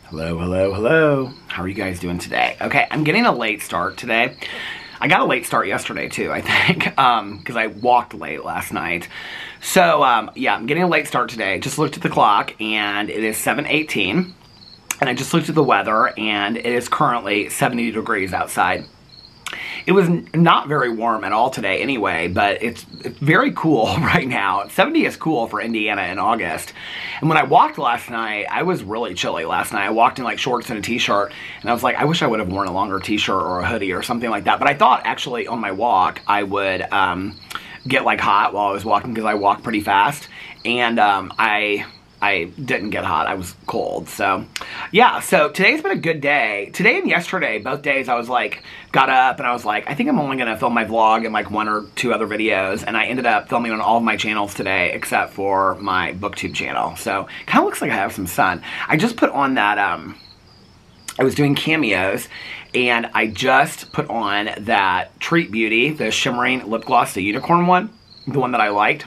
Hello, hello, hello. How are you guys doing today? Okay, I'm getting a late start today. I got a late start yesterday too, I think, because I walked late last night. So, yeah, I'm getting a late start today. Just looked at the clock, and it is 7:18. And I just looked at the weather, and it is currently 70 degrees outside. It was not very warm at all today anyway, but it's very cool right now. 70 is cool for Indiana in August. And when I walked last night, I was really chilly last night. I walked in like shorts and a t-shirt, and I was like, I wish I would have worn a longer t-shirt or a hoodie or something like that. But I thought actually on my walk, I would get like hot while I was walking because I walk pretty fast. And I didn't get hot. I was cold. So, yeah. So, today's been a good day. Today and yesterday, both days, I was like, got up and I was like, I think I'm only going to film my vlog and like 1 or 2 other videos. And I ended up filming on all of my channels today except for my BookTube channel. So, kind of looks like I have some sun. I just put on that, I was doing cameos, and I just put on that Treat Beauty, the shimmering lip gloss, the unicorn one, the one that I liked.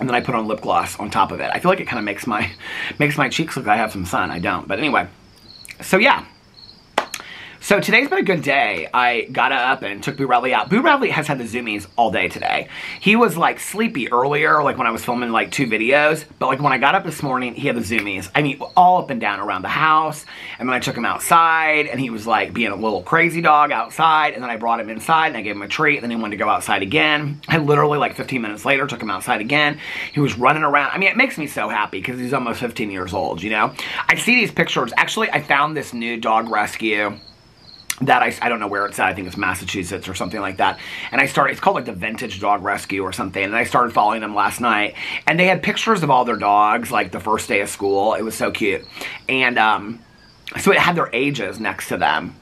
And then I put on lip gloss on top of it. I feel like it kind of makes my cheeks look like I have some sun. I don't. But anyway. So yeah. So today's been a good day. I got up and took Boo Radley out. Boo Radley has had the zoomies all day today. He was like sleepy earlier, like when I was filming like 2 videos. But like when I got up this morning, he had the zoomies. I mean, all up and down around the house. And then I took him outside, and he was like being a little crazy dog outside. And then I brought him inside, and I gave him a treat. And then he wanted to go outside again. I literally like 15 minutes later took him outside again. He was running around. I mean, it makes me so happy because he's almost 15 years old, you know? I see these pictures. Actually, I found this new dog rescue that I don't know where it's at. I think it's Massachusetts or something like that. And it's called like the Vintage Dog Rescue or something. And I started following them last night. And they had pictures of all their dogs, like the first day of school. It was so cute. And so it had their ages next to them.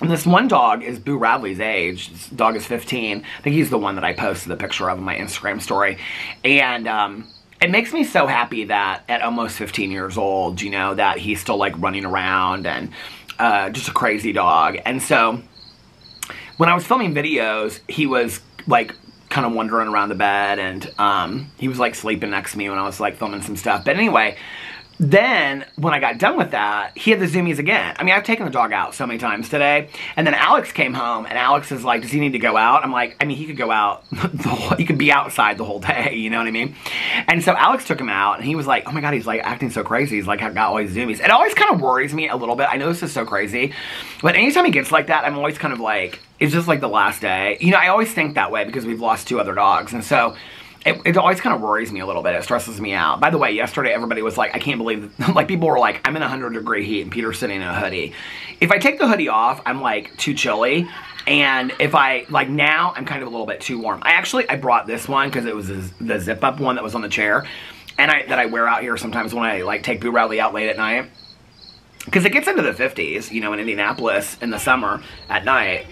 And this one dog is Boo Radley's age. This dog is 15. I think he's the one that I posted the picture of in my Instagram story. And it makes me so happy that at almost 15 years old, you know, that he's still like running around and just a crazy dog. And so when I was filming videos, he was like kind of wandering around the bed, and he was like sleeping next to me when I was like filming some stuff. But anyway, then when I got done with that, he had the zoomies again. I mean, I've taken the dog out so many times today. And then Alex came home, and Alex is like, does he need to go out? I'm like, I mean, he could go out, he could be outside the whole day, you know what I mean? And so Alex took him out, and he was like, oh my God, he's like acting so crazy. He's like, I've got all these zoomies. It always kind of worries me a little bit. I know this is so crazy, but anytime he gets like that, I'm always kind of like, it's just like the last day. You know, I always think that way because we've lost 2 other dogs. And so it always kind of worries me a little bit. It stresses me out. By the way, yesterday everybody was like, I can't believe, like people were like, I'm in 100-degree heat and Peter's sitting in a hoodie. If I take the hoodie off, I'm like too chilly. And if I, like now, I'm kind of a little bit too warm. I brought this one because it was the zip up one that was on the chair. And that I wear out here sometimes when I like take Boo Radley out late at night. Because it gets into the 50s, you know, in Indianapolis in the summer at night.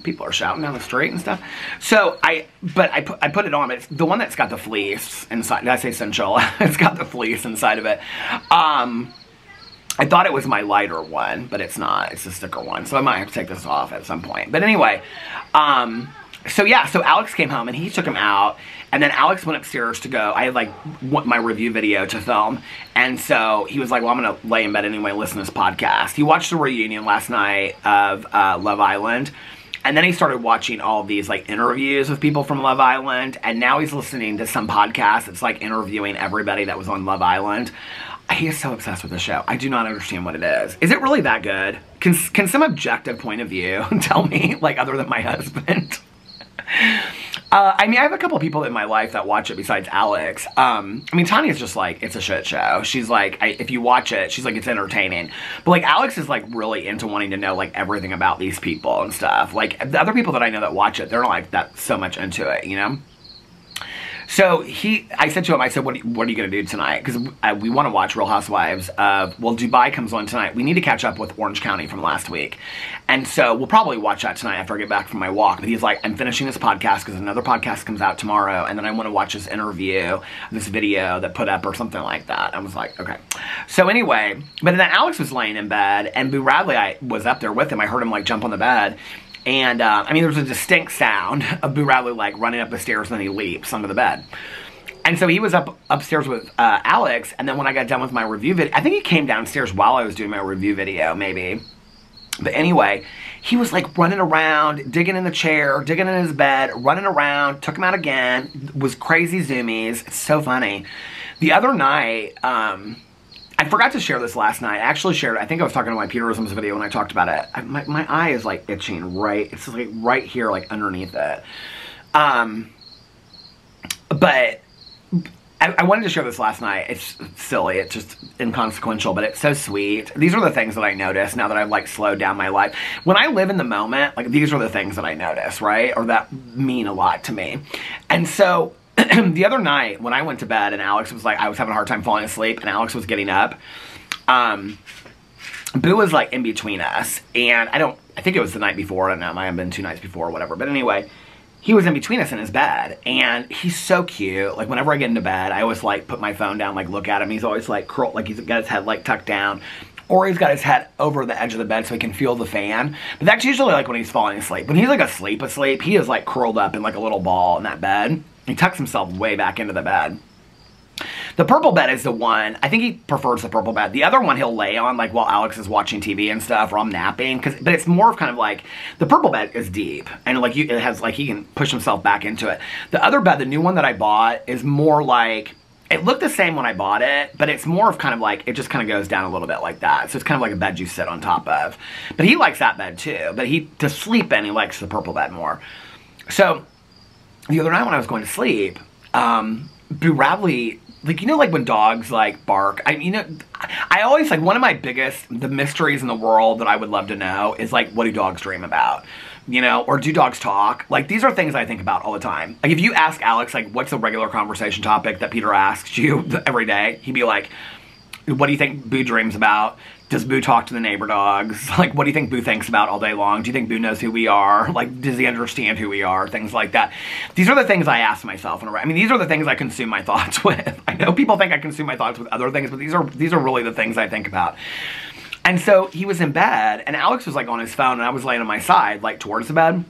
People are shouting down the street and stuff. So I put it on. It's the one that's got the fleece inside. Did I say sensual? It's got the fleece inside of it. I thought it was my lighter one, but it's not. It's the sticker one. So I might have to take this off at some point. But anyway, so yeah, so Alex came home and he took him out. And then Alex went upstairs to go. I had like my review video to film. And so he was like, well, I'm going to lay in bed anyway and listen to this podcast. He watched the reunion last night of Love Island. And then he started watching all of these like interviews with people from Love Island. And now he's listening to some podcast that's like interviewing everybody that was on Love Island. He is so obsessed with the show. I do not understand what it is. Is it really that good? Can some objective point of view tell me, like other than my husband? I mean, I have a couple of people in my life that watch it besides Alex. I mean, Tanya's just like, it's a shit show. She's like, if you watch it, she's like, it's entertaining. But like, Alex is like really into wanting to know like everything about these people and stuff. Like, the other people that I know that watch it, they're not like that so much into it, you know? So I said to him, I said, what are you going to do tonight? Because we want to watch Real Housewives of, well, Dubai comes on tonight. We need to catch up with Orange County from last week. And so we'll probably watch that tonight after I get back from my walk. But he's like, I'm finishing this podcast because another podcast comes out tomorrow. And then I want to watch this interview, this video that put up or something like that. I was like, okay. So anyway, but then Alex was laying in bed and Boo Radley, I was up there with him. I heard him like jump on the bed. And, I mean, there was a distinct sound of Boo Radley, like, running up the stairs, and then he leaps under the bed. And so he was upstairs with Alex, and then when I got done with my review video, I think he came downstairs while I was doing my review video, maybe. But anyway, he was like running around, digging in the chair, digging in his bed, running around, took him out again, was crazy zoomies. It's so funny. The other night, I forgot to share this last night. I actually shared it. I think I was talking to my Peterisms video when I talked about it. My eye is like itching it's like right here, like underneath it. But I wanted to share this last night. It's silly. It's just inconsequential, but it's so sweet. These are the things that I notice now that I've like slowed down my life. When I live in the moment, like these are the things that I notice, right? Or that mean a lot to me. And so the other night when I went to bed and Alex was like, I was having a hard time falling asleep and Alex was getting up, Boo was like in between us. And I think it was the night before. I don't know. It might have been 2 nights before or whatever. But anyway, he was in between us in his bed, and he's so cute. Like, whenever I get into bed, I always, like, put my phone down, like, look at him. He's always, like, curled, like, he's got his head, like, tucked down, or he's got his head over the edge of the bed so he can feel the fan. But that's usually, like, when he's falling asleep. When he's, like, asleep, he is, like, curled up in, like, a little ball in that bed. He tucks himself way back into the bed. The purple bed is the one, I think he prefers the purple bed. The other one he'll lay on, like, while Alex is watching TV and stuff, or I'm napping, but it's more of kind of like, the purple bed is deep, and like, it has, like, he can push himself back into it. The other bed, the new one that I bought, is more like, it looked the same when I bought it, but it's more of kind of like, it just kind of goes down a little bit like that. So it's kind of like a bed you sit on top of. But he likes that bed too, but to sleep in, he likes the purple bed more. So, the other night when I was going to sleep, Boo Radley, like, you know, like when dogs, like, bark, I always, like, one of my the mysteries in the world that I would love to know is, like, what do dogs dream about? You know, or do dogs talk? Like, these are things I think about all the time. Like, if you ask Alex, like, what's the regular conversation topic that Peter asks you every day? He'd be like, what do you think Boo dreams about? Does Boo talk to the neighbor dogs? Like, what do you think Boo thinks about all day long? Do you think Boo knows who we are? Like, does he understand who we are? Things like that. These are the things I ask myself. I mean, these are the things I consume my thoughts with. I know people think I consume my thoughts with other things, but these are really the things I think about. And so he was in bed, and Alex was like on his phone, and I was laying on my side, like towards the bed.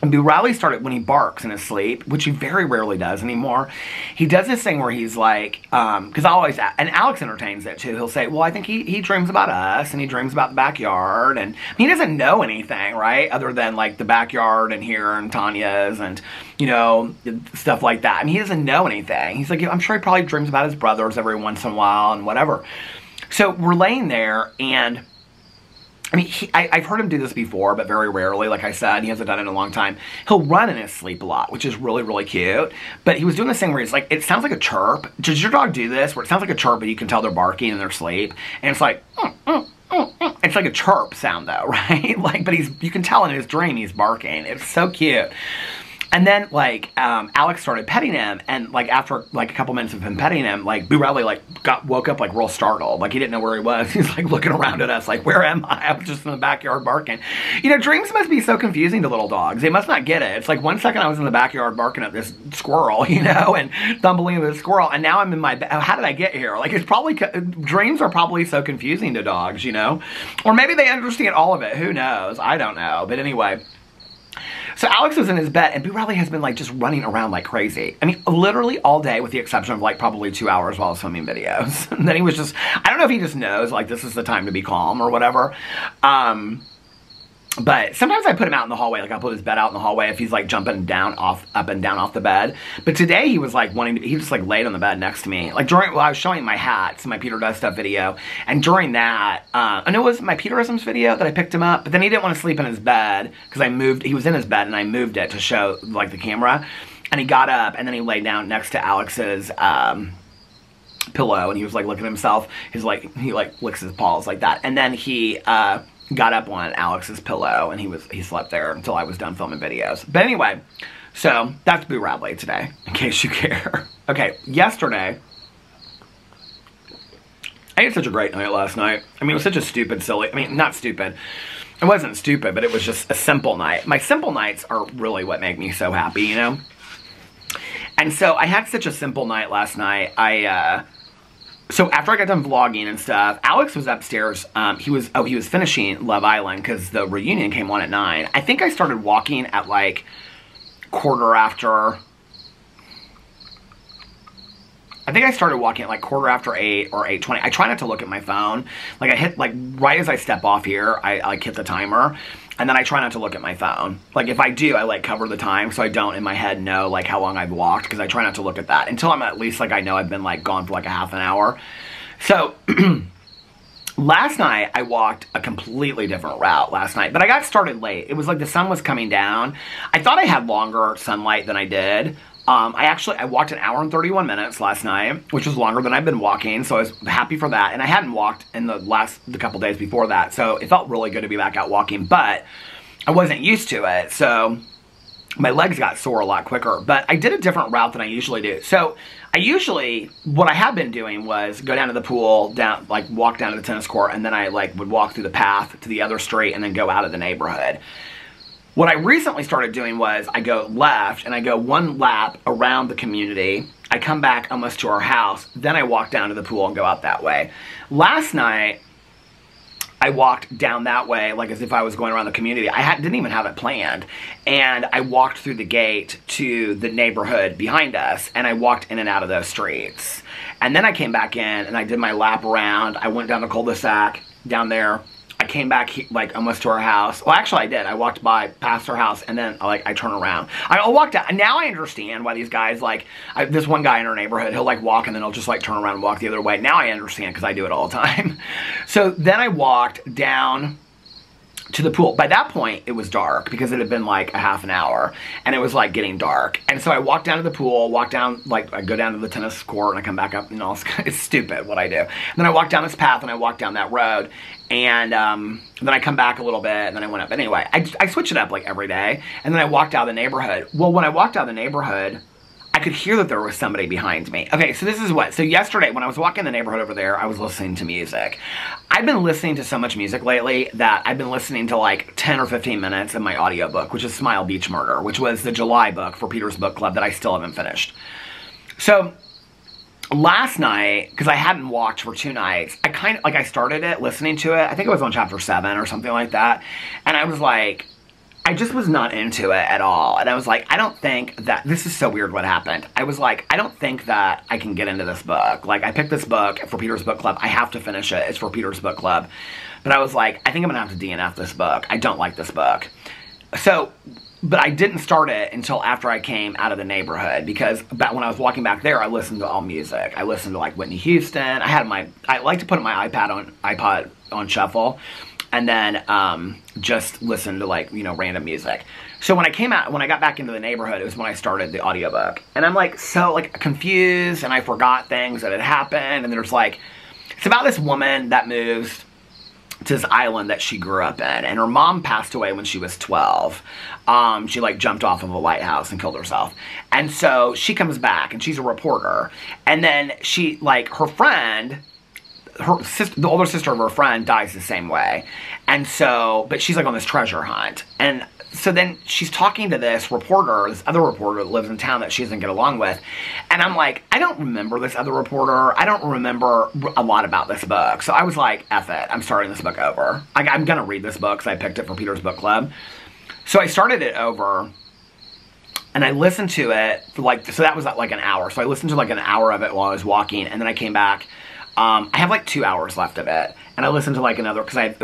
And Boo Radley started, when he barks in his sleep, which he very rarely does anymore, he does this thing where he's like, because I always, and Alex entertains it too, he'll say, well, I think he dreams about us, and he dreams about the backyard, and he doesn't know anything, right, other than like the backyard and here and Tanya's and, you know, stuff like that. I mean, he doesn't know anything. He's like, I'm sure he probably dreams about his brothers every once in a while and whatever. So we're laying there, and I mean, I've heard him do this before, but very rarely, like I said. He hasn't done it in a long time. He'll run in his sleep a lot, which is really, really cute. But he was doing this thing where he's like, it sounds like a chirp. Does your dog do this? Where it sounds like a chirp, but you can tell they're barking in their sleep. And it's like, it's like a chirp sound though, right? Like, but you can tell in his dream he's barking. It's so cute. And then, like, Alex started petting him, and, like, after, like, a couple minutes of him petting him, like, Boo Radley, like, woke up, like, real startled. Like, he didn't know where he was. He's, like, looking around at us, like, where am I? I was just in the backyard barking. You know, dreams must be so confusing to little dogs. They must not get it. It's like, one second I was in the backyard barking at this squirrel, you know, and tumbling into the squirrel, and now I'm in my bed. How did I get here? Like, it's probably, dreams are probably so confusing to dogs, you know? Or maybe they understand all of it. Who knows? I don't know. But anyway. So Alex was in his bed, and Boo Radley has been, like, just running around like crazy. I mean, literally all day, with the exception of, like, probably 2 hours while I was filming videos. And then he was just, I don't know if he just knows, like, this is the time to be calm or whatever. But sometimes I put him out in the hallway, like I'll put his bed out in the hallway if he's like jumping up and down off the bed. But today he was like he just like laid on the bed next to me. Like while I was showing my hats, my Peter Does Stuff video, and during that, I know it was my Peterisms video that I picked him up, but then he didn't want to sleep in his bed because he was in his bed and I moved it to show like the camera. And he got up and then he laid down next to Alex's, pillow, and he was like looking at himself. He like licks his paws like that. And then he, got up on Alex's pillow, and he slept there until I was done filming videos. But anyway, so that's Boo Radley today, in case you care. Okay, yesterday, I had such a great night last night. I mean, it was such a stupid, silly, I mean, not stupid. It wasn't stupid, but it was just a simple night. My simple nights are really what make me so happy, you know? And so I had such a simple night last night. So after I got done vlogging and stuff, Alex was upstairs. He was finishing Love Island because the reunion came on at 9. I think I started walking at like quarter after I think I started walking at like 8:15 or 8:20. I try not to look at my phone. Like I hit, like right as I step off here, I like hit the timer. And then I try not to look at my phone. Like if I do, I like cover the time so I don't in my head know like how long I've walked, because I try not to look at that until I'm at least like I know I've been like gone for like a half an hour. So last night I walked a completely different route last night, but I got started late. It was like the sun was coming down. I thought I had longer sunlight than I did. I walked an hour and 31 minutes last night, which was longer than I've been walking, so I was happy for that. And I hadn't walked in the couple days before that, so it felt really good to be back out walking, but I wasn't used to it, so my legs got sore a lot quicker. But I did a different route than I usually do. So what I have been doing was go down to the pool, walk down to the tennis court, and then I would walk through the path to the other street and then go out of the neighborhood. What I recently started doing was I go left and I go one lap around the community. I come back almost to our house. Then I walk down to the pool and go out that way. Last night, I walked down that way like as if I was going around the community. Didn't even have it planned. And I walked through the gate to the neighborhood behind us. And I walked in and out of those streets. And then I came back in and I did my lap around. I went down the cul-de-sac down there. I came back like almost to our house. Well, actually I did. I walked past our house and then I turn around. I walked out. And now I understand why these guys this one guy in our neighborhood, he'll walk and then he'll just turn around and walk the other way. Now I understand because I do it all the time. So then I walked down to the pool. By that point, it was dark because it had been like a half an hour and it was getting dark. And so I walked down to the pool, I go down to the tennis court and I come back up, it's stupid what I do. And then I walked down this path and I walked down that road and then I come back a little bit and then I went up. Anyway, I switch it up every day and then I walked out of the neighborhood. Well, when I walked out of the neighborhood, I could hear that there was somebody behind me. Okay, so yesterday when I was walking the neighborhood over there, I was listening to music. I've been listening to so much music lately that I've been listening to 10 or 15 minutes of my audiobook, which is Smile Beach Murder, which was the July book for Peter's Book Club that I still haven't finished. So last night, because I hadn't walked for 2 nights, I started it, listening to it. I think it was on chapter 7 or something like that. And I was I just was not into it at all. And I was I don't think that, this is so weird what happened. I was I don't think that I can get into this book. I picked this book for Peter's Book Club. I have to finish it. It's for Peter's Book Club. But I was I think I'm going to have to DNF this book. I don't like this book. So, but I didn't start it until after I came out of the neighborhood, because when I was walking back there, I listened to all music. I listened to Whitney Houston. I like to put my iPod on shuffle. And then just listen to random music. So when I got back into the neighborhood, it was when I started the audiobook. And I'm so confused, and I forgot things that had happened. And there's it's about this woman that moves to this island that she grew up in, and her mom passed away when she was 12. She jumped off of a lighthouse and killed herself. And so she comes back, and she's a reporter. And then she her friend, the older sister of her friend, dies the same way. And so, but she's on this treasure hunt. And so then she's talking to this other reporter that lives in town that she doesn't get along with. And I'm I don't remember this other reporter. I don't remember a lot about this book. So I was F it. I'm starting this book over. I'm going to read this book because I picked it for Peter's Book Club. So I started it over. And I listened to it for so that was an hour. So I listened to an hour of it while I was walking. And then I came back. I have 2 hours left of it, and I listened to another, because I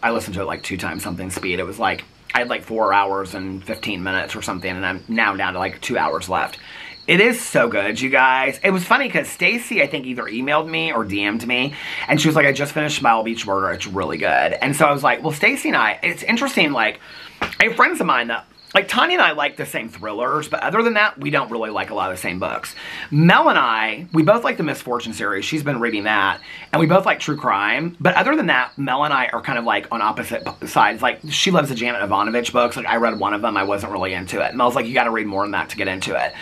listened to it 2 times something speed. It was I had 4 hours and 15 minutes or something, and I'm now down to 2 hours left. It is so good, you guys. It was funny because Stacy, I think, either emailed me or DM'd me, and she was I just finished Smile Beach Murder. It's really good. And so I was well, Stacy and I, it's interesting, I have friends of mine that, Tanya and I like the same thrillers, but other than that, we don't really like a lot of the same books. Mel and I, we both like the Misfortune series. She's been reading that. And we both like true crime. But other than that, Mel and I are kind of on opposite sides. She loves the Janet Ivanovich books. I read one of them. I wasn't really into it. Mel's you got to read more than that to get into it.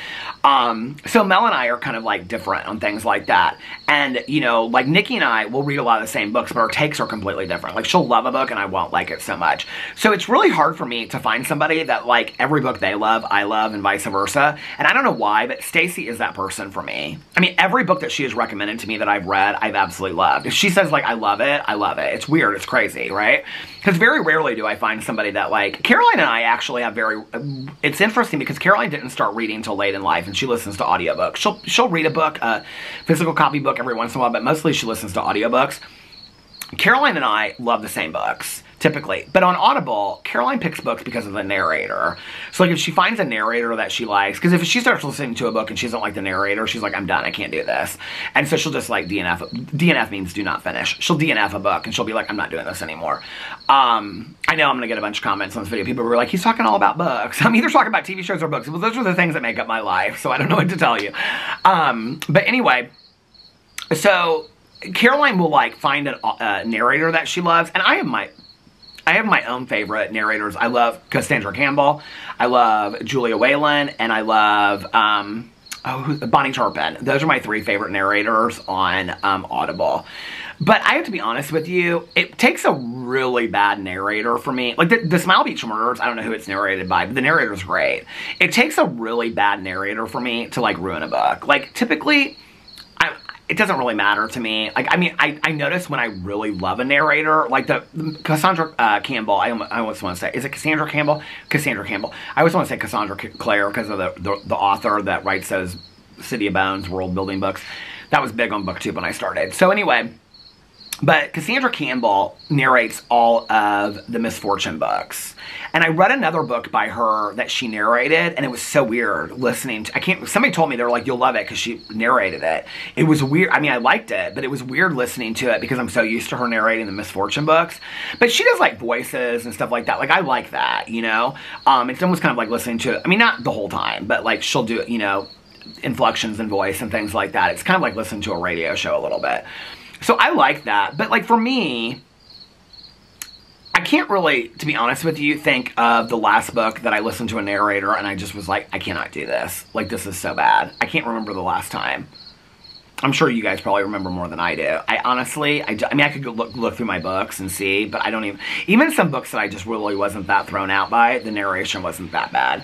So Mel and I are kind of different on things like that. And, Nikki and I will read a lot of the same books, but our takes are completely different. She'll love a book and I won't like it so much. So it's really hard for me to find somebody that like every book they love, I love, and vice versa. And I don't know why, but Stacy is that person for me. I mean, every book that she has recommended to me that I've read, I've absolutely loved. If she says, like, I love it, I love it. It's weird. It's crazy, right? Because very rarely do I find somebody that, like, Caroline and I actually have very, it's interesting because Caroline didn't start reading until late in life, and she listens to audiobooks. She'll read a book, a physical copy book every once in a while, but mostly she listens to audiobooks. Caroline and I love the same books, typically. But on Audible, Caroline picks books because of the narrator. So, like, if she finds a narrator that she likes, because if she starts listening to a book and she doesn't like the narrator, she's like, I'm done, I can't do this. And so she'll just, like, DNF. DNF means do not finish. She'll DNF a book, and she'll be like, I'm not doing this anymore. I know I'm going to get a bunch of comments on this video. People were like, he's talking all about books. I'm either talking about TV shows or books. Well, those are the things that make up my life, so I don't know what to tell you. But anyway, so Caroline will, like, find a narrator that she loves, and I have my own favorite narrators. I love Cassandra Campbell, I love Julia Whalen, and I love Bonnie Turpin. Those are my 3 favorite narrators on Audible. But I have to be honest with you, it takes a really bad narrator for me. Like, the Smile Beach Murders, I don't know who it's narrated by, but the narrator's great. It takes a really bad narrator for me to, like, ruin a book. Like, typically, it doesn't really matter to me. Like, I mean, I notice when I really love a narrator, like the Cassandra Campbell, I always want to say, is it Cassandra Campbell? Cassandra Campbell. I always want to say Cassandra Clare because of the author that writes those City of Bones world building books. That was big on BookTube when I started. So anyway, but Cassandra Campbell narrates all of the Misfortune books. And I read another book by her that she narrated, and it was so weird listening to, somebody told me, they were like, you'll love it because she narrated it. It was weird. I mean, I liked it, but it was weird listening to it because I'm so used to her narrating the Misfortune books. But she does, like, voices and stuff like that. Like, I like that, you know? It's almost kind of like listening to it. I mean, not the whole time, but, like, she'll do, you know, inflections in voice and things like that. It's kind of like listening to a radio show a little bit. So I like that. But, like, for me, I can't really, to be honest with you, think of the last book that I listened to a narrator and I just was like, I cannot do this. Like, this is so bad. I can't remember the last time. I'm sure you guys probably remember more than I do. I honestly, I mean, I could go look through my books and see, but I don't even some books that I just really wasn't that thrown out by, the narration wasn't that bad.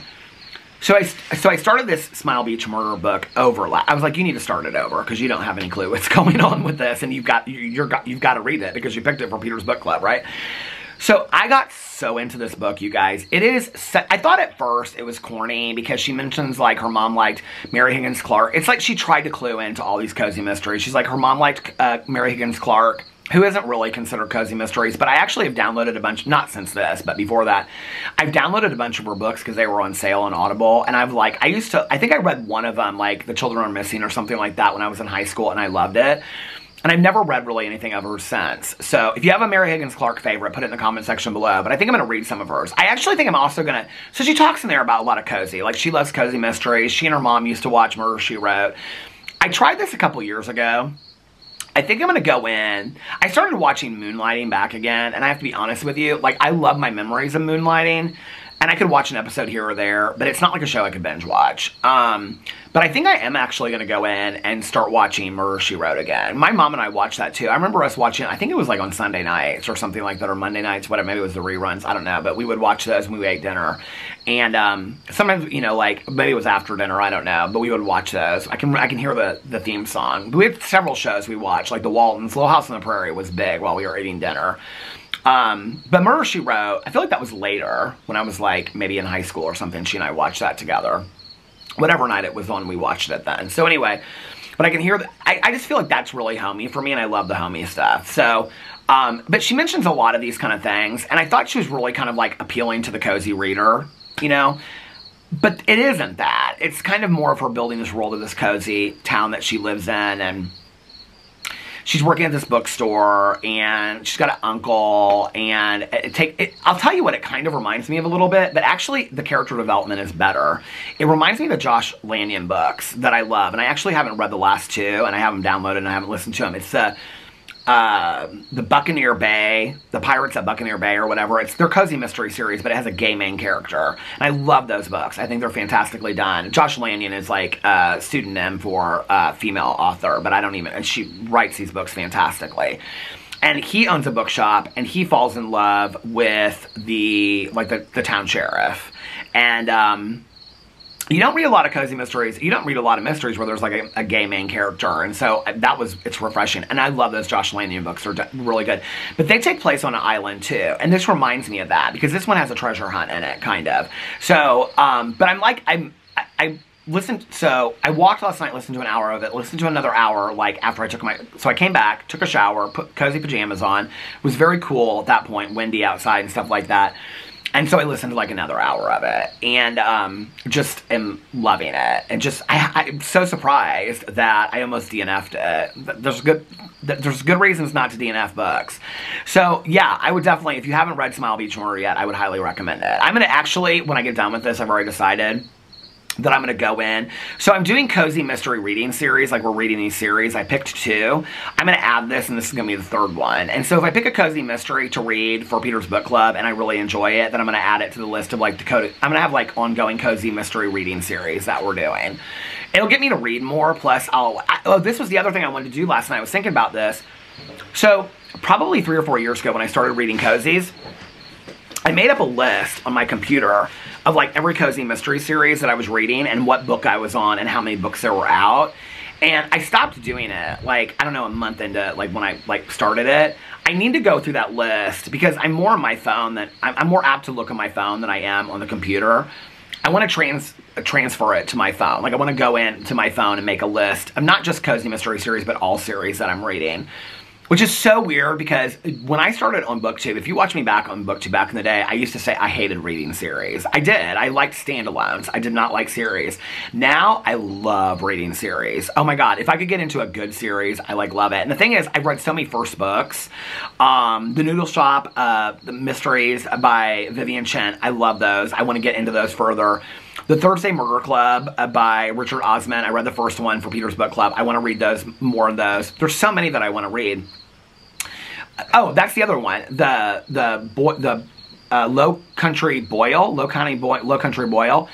So I started this Smile Beach Murder book overlap. I was like, you need to start it over because you don't have any clue what's going on with this, and you've got to read it because you picked it for Peter's Book Club, right? So I got so into this book, you guys. It is, I thought at first it was corny because she mentions, like, her mom liked Mary Higgins Clark. It's like she tried to clue into all these cozy mysteries. She's like, her mom liked Mary Higgins Clark, who isn't really considered cozy mysteries, but I actually have downloaded a bunch, not since this, but before that, I've downloaded a bunch of her books because they were on sale on Audible, and I've, like, I think I read one of them, like, The Children Are Missing or something like that when I was in high school, and I loved it. And I've never read really anything of hers since. So if you have a Mary Higgins Clark favorite, put it in the comment section below. But I think I'm going to read some of hers. I actually think I'm also going to... So she talks in there about a lot of cozy. Like, she loves cozy mysteries. She and her mom used to watch Murder, She Wrote. I tried this a couple years ago. I think I'm going to go in... I started watching Moonlighting back again. And I have to be honest with you. Like, I love my memories of Moonlighting. And I could watch an episode here or there, but it's not like a show I could binge watch. But I think I am actually going to go in and start watching Murder, She Wrote again. My mom and I watched that too. I remember us watching it, I think it was like on Sunday nights or something like that, or Monday nights, whatever. Maybe it was the reruns, I don't know. But we would watch those when we ate dinner. And sometimes, you know, like, maybe it was after dinner, I don't know. But we would watch those. I can hear the theme song. But we had several shows we watched, like The Waltons. Little House on the Prairie was big while we were eating dinner. But Murder, She Wrote, I feel like that was later, when I was, like, maybe in high school or something. She and I watched that together. Whatever night it was on, we watched it then. So anyway, but I can hear that. I just feel like that's really homey for me, and I love the homey stuff. So, but she mentions a lot of these kind of things, and I thought she was really kind of, like, appealing to the cozy reader, you know? But it isn't that. It's kind of more of her building this world of this cozy town that she lives in, and... she's working at this bookstore, and she's got an uncle, and I'll tell you what it kind of reminds me of a little bit, but actually the character development is better. It reminds me of the Josh Lanyon books that I love, and I actually haven't read the last 2, and I have them downloaded, and I haven't listened to them. It's the Buccaneer Bay, the Pirates at Buccaneer Bay or whatever. It's their cozy mystery series, but it has a gay main character. And I love those books. I think they're fantastically done. Josh Lanyon is like a pseudonym for a female author, but and she writes these books fantastically. And he owns a bookshop, and he falls in love with the town sheriff. And, you don't read a lot of cozy mysteries. You don't read a lot of mysteries where there's like a gay main character. And so it's refreshing. And I love those Josh Lanyon books. They're really good. But they take place on an island too. And this reminds me of that because this one has a treasure hunt in it, kind of. So, but I listened, so I walked last night, listened to an hour of it, listened to another hour, like, after I took so I came back, took a shower, put cozy pajamas on. It was very cool at that point, windy outside and stuff like that. And so I listened to, like, another hour of it, and just am loving it. And just, I'm so surprised that I almost DNF'd it. There's good reasons not to DNF books. So, yeah, I would definitely, if you haven't read Smile Beach Murder yet, I would highly recommend it. I'm going to actually, when I get done with this, I've already decided that I'm going to go in. So I'm doing cozy mystery reading series, like we're reading these series. I picked 2. I'm going to add this, and this is going to be the 3rd one. And so if I pick a cozy mystery to read for Peter's Book Club, and I really enjoy it, then I'm going to add it to the list of, like, I'm going to have, like, ongoing cozy mystery reading series that we're doing. It'll get me to read more, plus oh, this was the other thing I wanted to do last night. I was thinking about this. So probably 3 or 4 years ago when I started reading cozies, I made up a list on my computer of, like, every cozy mystery series that I was reading and what book I was on and how many books there were out. And I stopped doing it, like, I don't know, a month into, like, when I, like, started it. I need to go through that list because I'm more on my phone than, I'm more apt to look on my phone than I am on the computer. I want to transfer it to my phone. Like, I want to go into my phone and make a list of not just cozy mystery series, but all series that I'm reading. Which is so weird because when I started on BookTube, if you watch me back on BookTube back in the day, I used to say I hated reading series. I did. I liked standalones. I did not like series. Now, I love reading series. Oh my god, if I could get into a good series, I, like, love it. And the thing is, I've read so many first books. The Noodle Shop, the mysteries by Vivian Chen, I love those. I want to get into those further. The Thursday Murder Club by Richard Osman. I read the first one for Peter's Book Club. I want to read those, more of those. There's so many that I want to read. Oh, that's the other one. The Low Country Boil.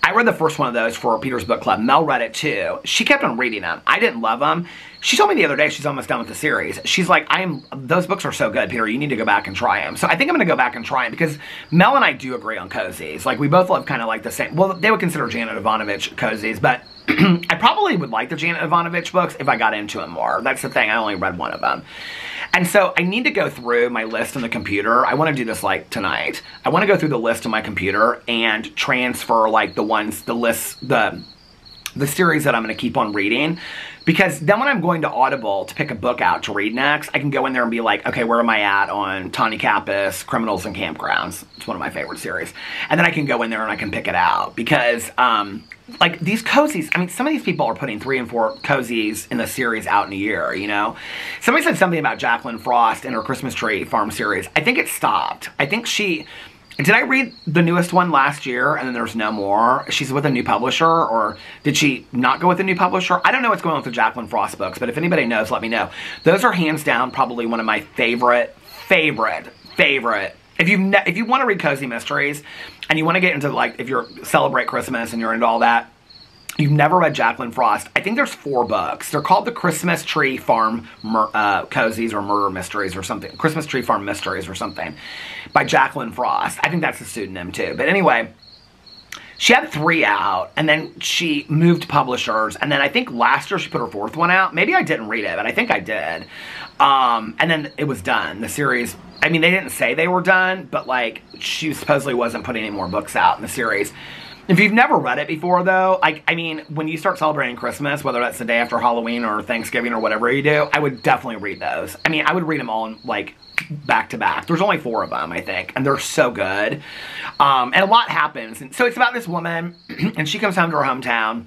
I read the first one of those for Peter's Book Club. Mel read it too. She kept on reading them. I didn't love them. She told me the other day she's almost done with the series. She's like, those books are so good, Peter, you need to go back and try them. So I think I'm going to go back and try them because Mel and I do agree on cozies. Like, we both love kind of like the same, well, they would consider Janet Ivanovich cozies, but I probably would like the Janet Ivanovich books if I got into them more. That's the thing, I only read one of them. And so I need to go through my list on the computer. I want to do this, like, tonight. I want to go through the list on my computer and transfer, like, the series that I'm going to keep on reading. Because then when I'm going to Audible to pick a book out to read next, I can go in there and be like, okay, where am I at on Tawny Kappas, Criminals and Campgrounds? It's one of my favorite series. And then I can go in there and I can pick it out. Because, like, these cozies, I mean, some of these people are putting 3 and 4 cozies in the series out in a year, you know? Somebody said something about Jacqueline Frost and her Christmas Tree Farm series. I think it stopped. I think did I read the newest one last year and then there's no more? She's with a new publisher, or did she not go with a new publisher? I don't know what's going on with the Jacqueline Frost books, but if anybody knows, let me know. Those are hands down probably one of my favorite. If you want to read cozy mysteries and you want to get into, like, if you celebrate Christmas and you're into all that, you've never read Jacqueline Frost, I think there's 4 books. They're called the Christmas Tree Farm Cozies or Murder Mysteries or something. Christmas Tree Farm Mysteries or something by Jacqueline Frost. I think that's a pseudonym too. But anyway, she had 3 out, and then she moved publishers, and then I think last year she put her 4th one out. Maybe I didn't read it, but I think I did. And then it was done. The series, I mean, they didn't say they were done, but, like, she supposedly wasn't putting any more books out in the series. If you've never read it before, though, like, I mean, when you start celebrating Christmas, whether that's the day after Halloween or Thanksgiving or whatever you do, I would definitely read those. I mean, I would read them all, like, back to back. There's only 4 of them, I think, and they're so good. And a lot happens. And so it's about this woman, and she comes home to her hometown,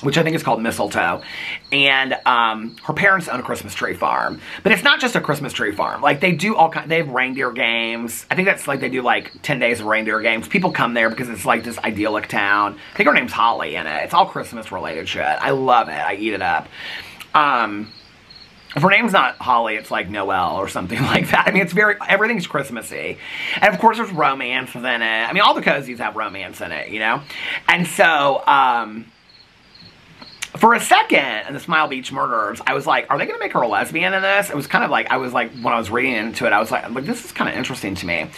which I think is called Mistletoe, and her parents own a Christmas tree farm. But it's not just a Christmas tree farm. Like, they do they have reindeer games. I think that's, like, they do, like, 10 days of reindeer games. People come there because it's, like, this idyllic town. I think her name's Holly in it. It's all Christmas-related shit. I love it. I eat it up. If her name's not Holly, it's like Noel or something like that. I mean, everything's Christmassy. And of course there's romance in it. I mean, all the cozies have romance in it, you know? And so, for a second in the Smile Beach Murders, I was like, are they going to make her a lesbian in this? It was kind of like, I was like, when I was reading into it, I was like, this is kind of interesting to me.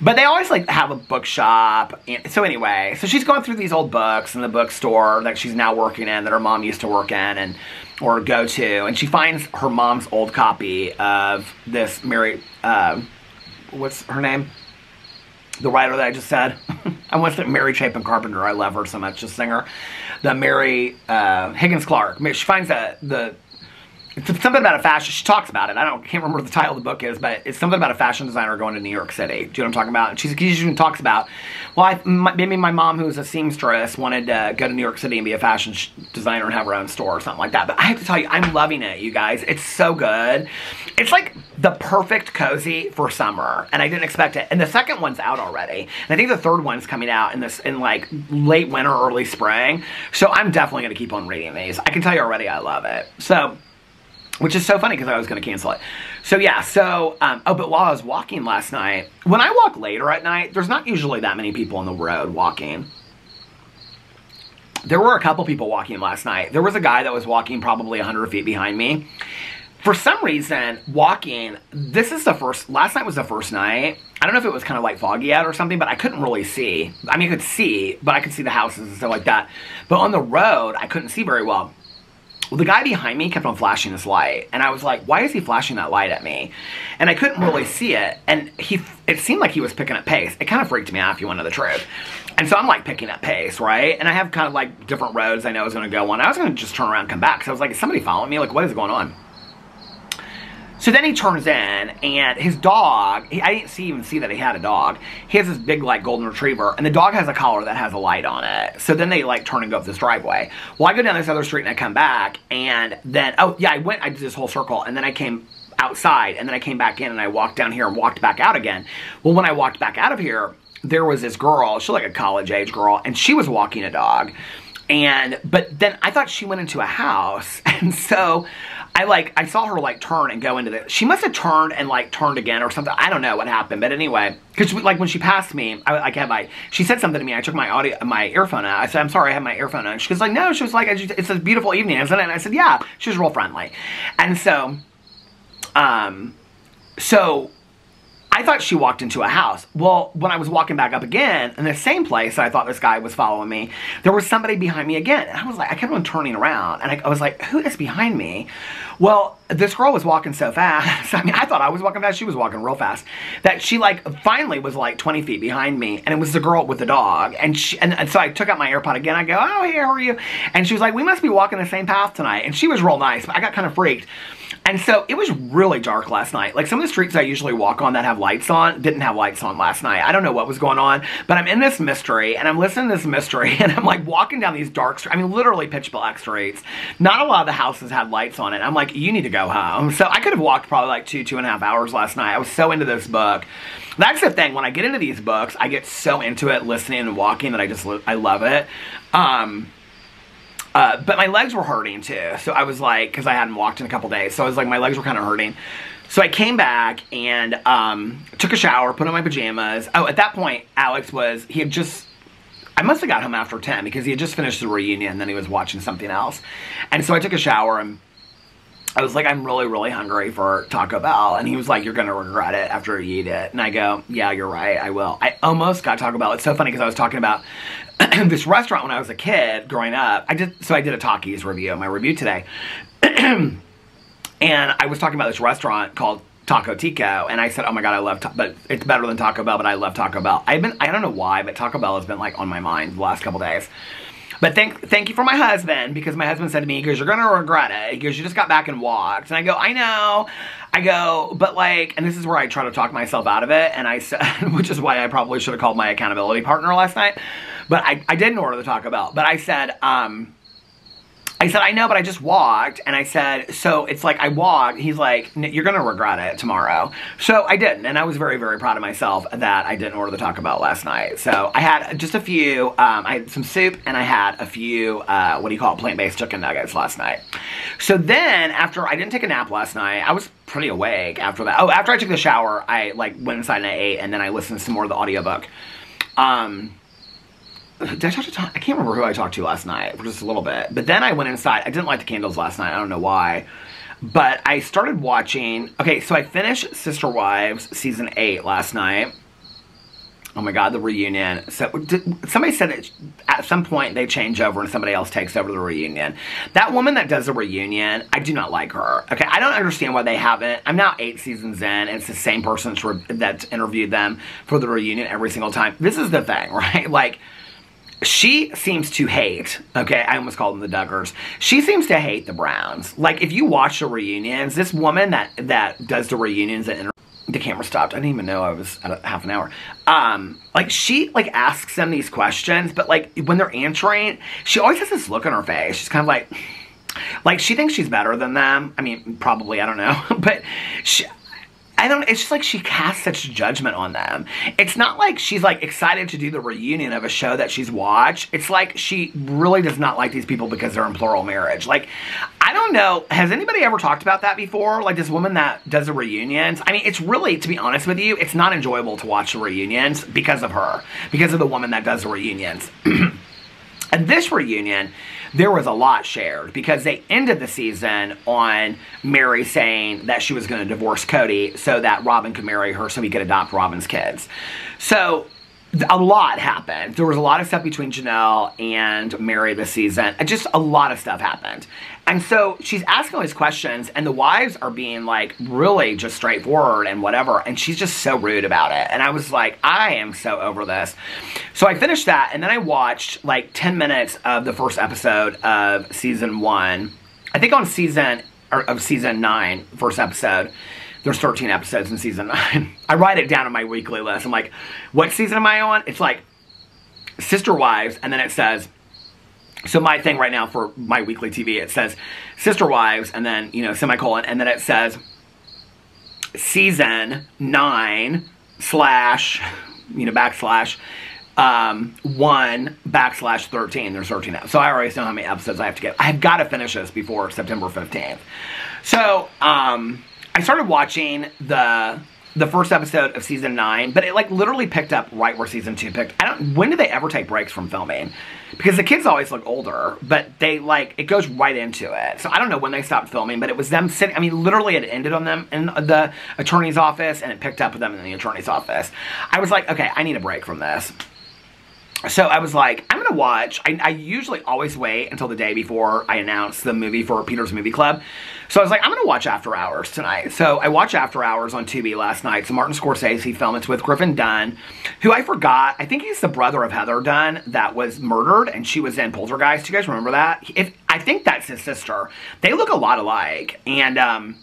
But they always like have a bookshop. And so anyway, so she's going through these old books in the bookstore that she's now working in, that her mom used to work in or go to. And she finds her mom's old copy of this Mary, what's her name? The writer that I just said. I want to say Mary Chapin Carpenter. I love her so much, the singer. The Mary Higgins Clark. She finds it's something about a fashion. She talks about it. Can't remember what the title of the book is, but it's something about a fashion designer going to New York City. Do you know what I'm talking about? She even talks about, well, maybe my mom, who's a seamstress, wanted to go to New York City and be a fashion designer and have her own store or something like that. But I have to tell you, I'm loving it, you guys. It's so good. It's like the perfect cozy for summer, and I didn't expect it. And the second one's out already, and I think the third one's coming out in like late winter, early spring. So I'm definitely going to keep on reading these. I can tell you already, I love it. So. Which is so funny because I was going to cancel it. So yeah, but while I was walking last night, when I walk later at night, there's not usually that many people on the road walking. There were a couple people walking last night. There was a guy that was walking probably 100 feet behind me. For some reason, walking, last night was the first night. I don't know if it was kind of like foggy out or something, but I couldn't really see. I mean, I could see, but I could see the houses and stuff like that. But on the road, I couldn't see very well. Well, the guy behind me kept on flashing this light, and I was like, why is he flashing that light at me? And I couldn't really see it, and it seemed like he was picking up pace. It kind of freaked me out, if you want to know the truth. And so I'm like picking up pace, right? And I have kind of like different roads I know I was going to go on. I was going to just turn around and come back, because I was like, is somebody following me? Like, what is going on? So then he turns in, and his dog, I didn't even see that he had a dog. He has this big, like, golden retriever, and the dog has a collar that has a light on it. So then they, like, turn and go up this driveway. Well, I go down this other street, and I come back, and then, oh, yeah, I did this whole circle, and then I came outside, and then I came back in, and I walked down here and walked back out again. Well, when I walked back out of here, there was this girl, she's like a college-age girl, and she was walking a dog. But then I thought she went into a house, and so I saw her like turn and go into she must have turned and like turned again or something. I don't know what happened, but anyway, because like when she passed me, she said something to me. I took my earphone out. I said, I'm sorry, I have my earphone on. She was like, no, she was like, it's a beautiful evening, isn't it? And I said, yeah. She was real friendly. And so I thought she walked into a house. Well, when I was walking back up again, in the same place I thought this guy was following me, there was somebody behind me again. And I was like, I kept on turning around, and I was like, who is behind me? Well, this girl was walking so fast. I mean, I thought I was walking fast. She was walking real fast. That she, like, finally was, like, 20 feet behind me, and it was the girl with the dog. And so I took out my AirPod again. I go, oh, hey, how are you? And she was like, we must be walking the same path tonight. And she was real nice, but I got kind of freaked. And so it was really dark last night. Like, some of the streets I usually walk on that have lights on didn't have lights on last night. I don't know what was going on, but I'm in this mystery, and I'm listening to this mystery, and I'm like walking down these dark streets. I mean, literally pitch black streets. Not a lot of the houses had lights on it. I'm like, you need to go home. So I could have walked probably like 2.5 hours last night. I was so into this book. That's the thing. When I get into these books, I get so into it, listening and walking, that I love it. But my legs were hurting too. So I was like, because I hadn't walked in a couple days. So I was like, my legs were kind of hurting. So I came back and took a shower, put on my pajamas. Oh, at that point, Alex I must have got home after 10 because he had just finished the reunion and then he was watching something else. And so I took a shower and I was like, I'm really, really hungry for Taco Bell. And he was like, you're going to regret it after you eat it. And I go, yeah, you're right, I will. I almost got Taco Bell. It's so funny because I was talking about this restaurant when I was a kid growing up. I did a Takis review, my review today. And I was talking about this restaurant called Taco Tico, and I said, oh my god, I love but it's better than Taco Bell, but I love Taco Bell. I don't know why, but Taco Bell has been like on my mind the last couple days. But thank you for my husband, because my husband said to me, he goes, you're gonna regret it. He goes, you just got back and walked. And I go, I know. I go, but like, and this is where I try to talk myself out of it, and I said, which is why I probably should have called my accountability partner last night. But I didn't order the Taco Bell. But I said, I know, but I just walked. And I said, so it's like I walked. He's like, you're going to regret it tomorrow. So I didn't. And I was very, very proud of myself that I didn't order the Taco Bell last night. So I had just a few, I had some soup and I had a few, plant-based chicken nuggets last night. So then after I didn't take a nap last night, I was pretty awake after that. Oh, after I took the shower, I like went inside and I ate, and then I listened to some more of the audiobook. did I talk to Tom? I can't remember who I talked to last night for just a little bit. But then I went inside. I didn't light the candles last night. I don't know why. But I started watching. Okay, so I finished Sister Wives season 8 last night. Oh my God, the reunion. So somebody said that at some point they change over and somebody else takes over the reunion. That woman that does the reunion, I do not like her. Okay, I don't understand why they haven't. I'm now 8 seasons in, and it's the same person that's interviewed them for the reunion every single time. This is the thing, right? Like, she seems to hate, okay, I almost called them the Duggars. She seems to hate the Browns. Like, if you watch the reunions, this woman that does the reunions and the camera stopped. I didn't even know I was at a half an hour. Like, she, like, asks them these questions, but, like, when they're answering, she always has this look on her face. She's kind of like, she thinks she's better than them. I mean, probably, I don't know. But it's just like she casts such judgment on them. It's not like she's, like, excited to do the reunion of a show that she's watched. It's like she really does not like these people because they're in plural marriage. Like, I don't know. Has anybody ever talked about that before? Like, this woman that does the reunions? I mean, it's really, to be honest with you, it's not enjoyable to watch the reunions because of her. Because of the woman that does the reunions. And this reunion, there was a lot shared because they ended the season on Mary saying that she was going to divorce Cody so that Robin could marry her so he could adopt Robin's kids. So a lot happened. There was a lot of stuff between Janelle and Mary this season. Just a lot of stuff happened. And so she's asking all these questions, and the wives are being, like, really just straightforward and whatever, and she's just so rude about it. And I was like, I am so over this. So I finished that, and then I watched, like, 10 minutes of the first episode of season 1. I think on season 9, first episode. There's 13 episodes in season 9. I write it down on my weekly list. I'm like, what season am I on? It's like Sister Wives, and then it says, so my thing right now for my weekly TV, it says Sister Wives, and then, you know, semicolon, and then it says season 9 / you know, backslash 1 / 13. There's 13 episodes. So I already know how many episodes I have to get. I've got to finish this before September 15th. So, I started watching the first episode of season 9, but it, like, literally picked up right where season 2 picked. When do they ever take breaks from filming? Because the kids always look older, but they, like, it goes right into it. So I don't know when they stopped filming, but it was them sitting, I mean, literally it ended on them in the attorney's office, and it picked up with them in the attorney's office. I was like, okay, I need a break from this. So I was like, I'm going to watch. I usually always wait until the day before I announce the movie for Peter's Movie Club. So I was like, I'm going to watch After Hours tonight. So I watched After Hours on Tubi last night. So Martin Scorsese film. It's with Griffin Dunn, who I forgot. I think he's the brother of Heather Dunn that was murdered, and she was in Poltergeist. Do you guys remember that? I think that's his sister. They look a lot alike. And,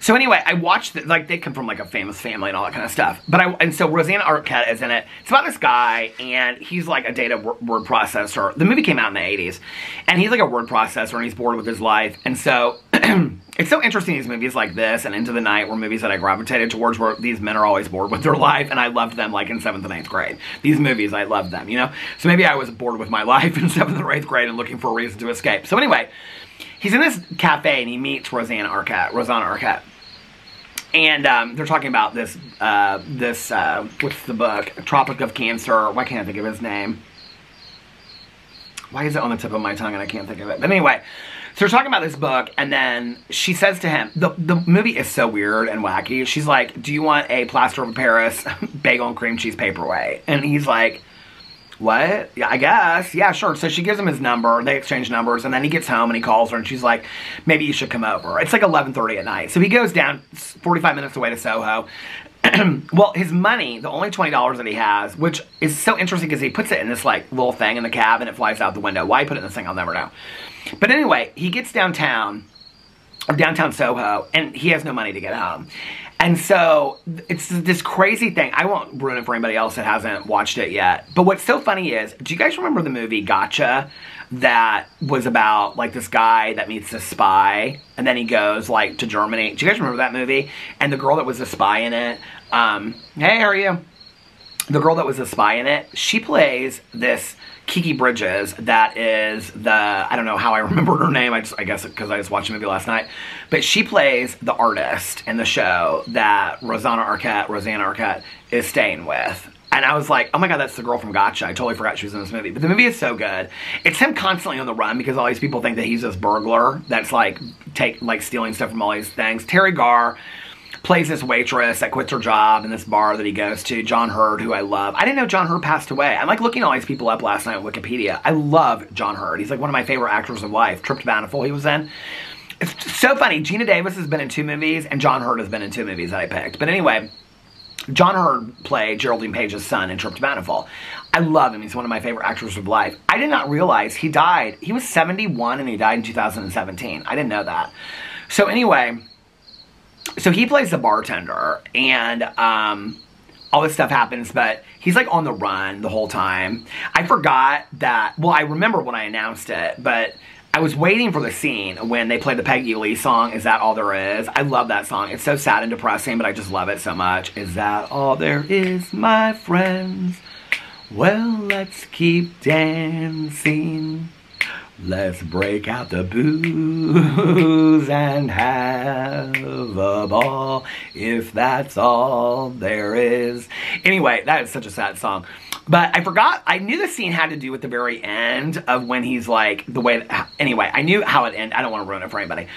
so anyway, I watched it, like, they come from, like, a famous family and all that kind of stuff. And so Rosanna Arquette is in it. It's about this guy, and he's, like, a data word processor. The movie came out in the 80s, and he's, like, a word processor, and he's bored with his life. And so, it's so interesting, these movies like this and Into the Night were movies that I gravitated towards, where these men are always bored with their life, and I loved them, like, in 7th and 8th grade. These movies, I loved them, you know? So maybe I was bored with my life in 7th or 8th grade and looking for a reason to escape. So anyway, he's in this cafe, and he meets Rosanna Arquette. And they're talking about this, what's the book? Tropic of Cancer. Why can't I think of his name? Why is it on the tip of my tongue and I can't think of it? But anyway, so they're talking about this book, and then she says to him, the movie is so weird and wacky. She's like, do you want a plaster of Paris bagel and cream cheese paperweight? And he's like, what? Yeah, I guess. Yeah, sure. So she gives him his number. They exchange numbers, and then he gets home and he calls her, and she's like, maybe you should come over. It's like 11:30 at night. So he goes down 45 minutes away to Soho. Well, his money, the only $20 that he has, which is so interesting because he puts it in this, like, little thing in the cab and it flies out the window. Why he put it in this thing, I'll never know. But anyway, he gets downtown Soho, and he has no money to get home. And so, it's this crazy thing. I won't ruin it for anybody else that hasn't watched it yet. But what's so funny is, do you guys remember the movie Gotcha? That was about, like, this guy that meets a spy, and then he goes, like, to Germany. Do you guys remember that movie? And the girl that was a spy in it, hey, how are you? The girl that was a spy in it, she plays this Kiki Bridges, that is I don't know how I remembered her name, I guess because I just watched the movie last night, but she plays the artist in the show that Rosanna Arquette is staying with. And I was like, oh my god, that's the girl from Gotcha. I totally forgot she was in this movie. But the movie is so good. It's him constantly on the run because all these people think that he's this burglar that's like stealing stuff from all these things. Terry Garr plays this waitress that quits her job in this bar that he goes to. John Hurd, who I love. I didn't know John Hurd passed away. I'm like looking all these people up last night on Wikipedia. I love John Hurd. He's like one of my favorite actors of life. Tripped Bountiful he was in. It's so funny. Gina Davis has been in 2 movies and John Hurd has been in 2 movies that I picked. But anyway, John Hurd played Geraldine Page's son in Tripped Bountiful. I love him. He's one of my favorite actors of life. I did not realize he died. He was 71 and he died in 2017. I didn't know that. So anyway, so he plays the bartender and all this stuff happens, but he's like on the run the whole time. I forgot that, well, I remember when I announced it, but I was waiting for the scene when they played the Peggy Lee song, Is That All There Is? I love that song. It's so sad and depressing, but I just love it so much. Is that all there is, my friends? Well, let's keep dancing. Let's break out the booze and have a ball, if that's all there is. Anyway, that is such a sad song. But I forgot, I knew the scene had to do with the very end of when he's like, the way that, anyway, I knew how it ended. I don't want to ruin it for anybody.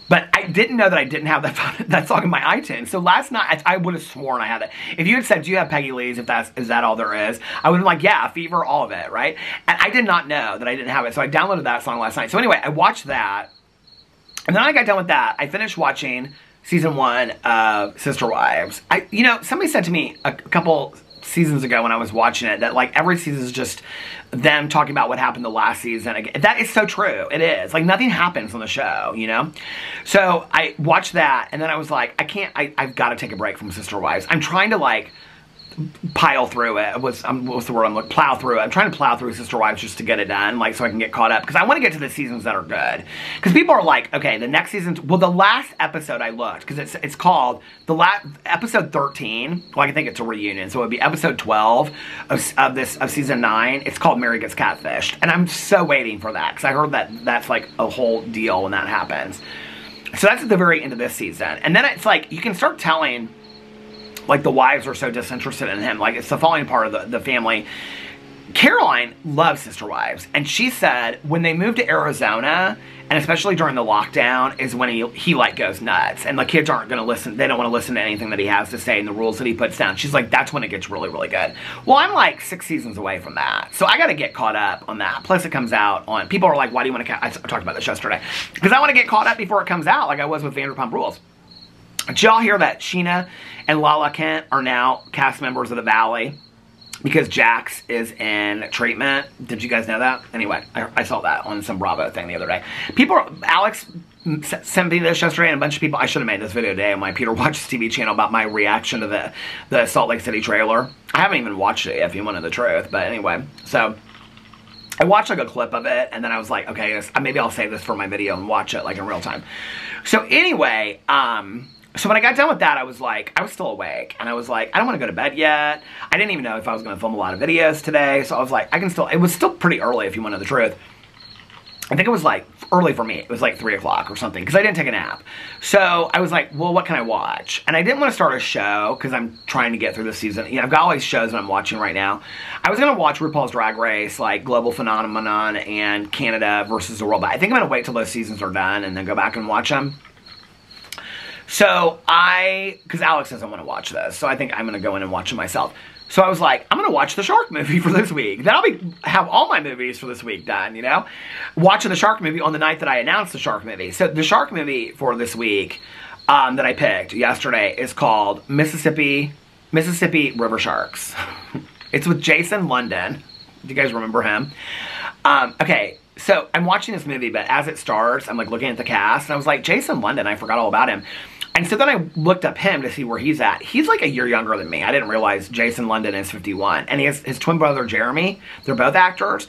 But I didn't know that I didn't have that song in my iTunes. So last night, I would have sworn I had it. If you had said, do you have Peggy Lee's, Is That All There Is? I would have been like, yeah, Fever, all of it, right? And I did not know that I didn't have it. So I downloaded that song last night. So anyway, I watched that. And then I got done with that. I finished watching season 1 of Sister Wives. You know, somebody said to me a couple seasons ago when I was watching it that like every season is just them talking about what happened the last season. That is so true. It is. Like nothing happens on the show, you know? So I watched that and then I was like, I've got to take a break from Sister Wives. I'm trying to like pile through it. What's the word I'm looking? Plow through it. I'm trying to plow through Sister Wives just to get it done, like so I can get caught up. Because I want to get to the seasons that are good. Because people are like, okay, the next season. Well, the last episode I looked because it's called episode 13. Well, I think it's a reunion, so it would be episode 12 of season 9. It's called Mary Gets Catfished, and I'm so waiting for that because I heard that that's like a whole deal when that happens. So that's at the very end of this season, and then it's like you can start telling. Like, the wives are so disinterested in him. Like, it's the falling apart of the family. Caroline loves Sister Wives. And she said when they moved to Arizona, and especially during the lockdown, is when he like, goes nuts. And the kids aren't going to listen. They don't want to listen to anything that he has to say and the rules that he puts down. She's like, that's when it gets really, really good. Well, I'm like 6 seasons away from that. So I got to get caught up on that. Plus, it comes out on... People are like, why do you want to... I talked about this yesterday. Because I want to get caught up before it comes out, like I was with Vanderpump Rules. Did y'all hear that Sheena and Lala Kent are now cast members of The Valley because Jax is in treatment? Did you guys know that? Anyway, I saw that on some Bravo thing the other day. Alex sent me this yesterday and a bunch of people, I should have made this video today on my Peter Watches TV channel about my reaction to the Salt Lake City trailer. I haven't even watched it if you wanted the truth, but anyway, so... I watched like a clip of it, and then I was like, okay, maybe I'll save this for my video and watch it like in real time. So anyway, so when I got done with that, I was still awake, and I was like, I don't want to go to bed yet. I didn't even know if I was going to film a lot of videos today, so I was like, it was still pretty early if you want to know the truth. I think it was like early for me. It was like 3 o'clock or something because I didn't take a nap. So I was like, well, what can I watch? And I didn't want to start a show because I'm trying to get through this season. You know, I've got all these shows that I'm watching right now. I was going to watch RuPaul's Drag Race, like Global Phenomenon and Canada versus the World. But I think I'm going to wait till those seasons are done and then go back and watch them. So because Alex doesn't want to watch this. So I think I'm going to go in and watch it myself. So I was like, I'm going to watch the Shark movie for this week. Then I'll have all my movies for this week done, you know? Watching the Shark movie on the night that I announced the Shark movie. So the Shark movie for this week that I picked yesterday is called Mississippi River Sharks. It's with Jason London. Do you guys remember him? Okay, so I'm watching this movie, but as it starts, I'm like looking at the cast, and I was like, Jason London, I forgot all about him. And so then I looked up him to see where he's at. He's like a year younger than me. I didn't realize Jason London is 51. And he has his twin brother, Jeremy. They're both actors.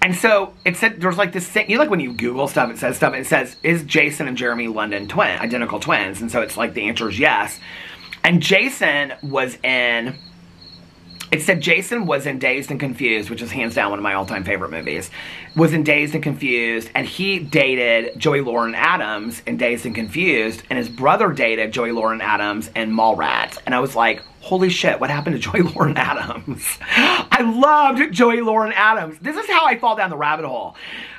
And so it said, there's like this thing, you know, like when you Google stuff, it says, is Jason and Jeremy London identical twins? And so it's like the answer is yes. And Jason was in... It said Jason was in Dazed and Confused, which is hands down one of my all-time favorite movies. was in Dazed and Confused, and he dated Joey Lauren Adams in Dazed and Confused, and his brother dated Joey Lauren Adams in Mallrats. And I was like, holy shit, what happened to Joey Lauren Adams? I loved Joey Lauren Adams. This is how I fall down the rabbit hole.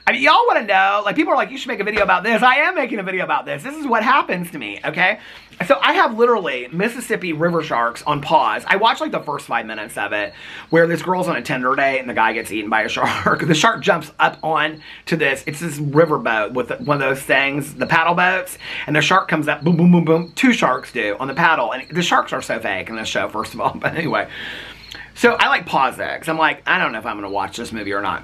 I mean, y'all want to know, like, people are like, you should make a video about this. I am making a video about this. This is what happens to me, okay? So I have literally Mississippi River Sharks on pause. I watched like the first 5 minutes of it, where this girl's on a Tinder date and the guy gets eaten by a shark. The shark jumps up on to this, it's this river boat with one of those things, the paddle boats, and the shark comes up, boom, boom, boom, boom. 2 sharks do on the paddle, and the sharks are so fake in this show, first of all. But anyway, so I like pause it, because I'm like, I don't know if I'm going to watch this movie or not.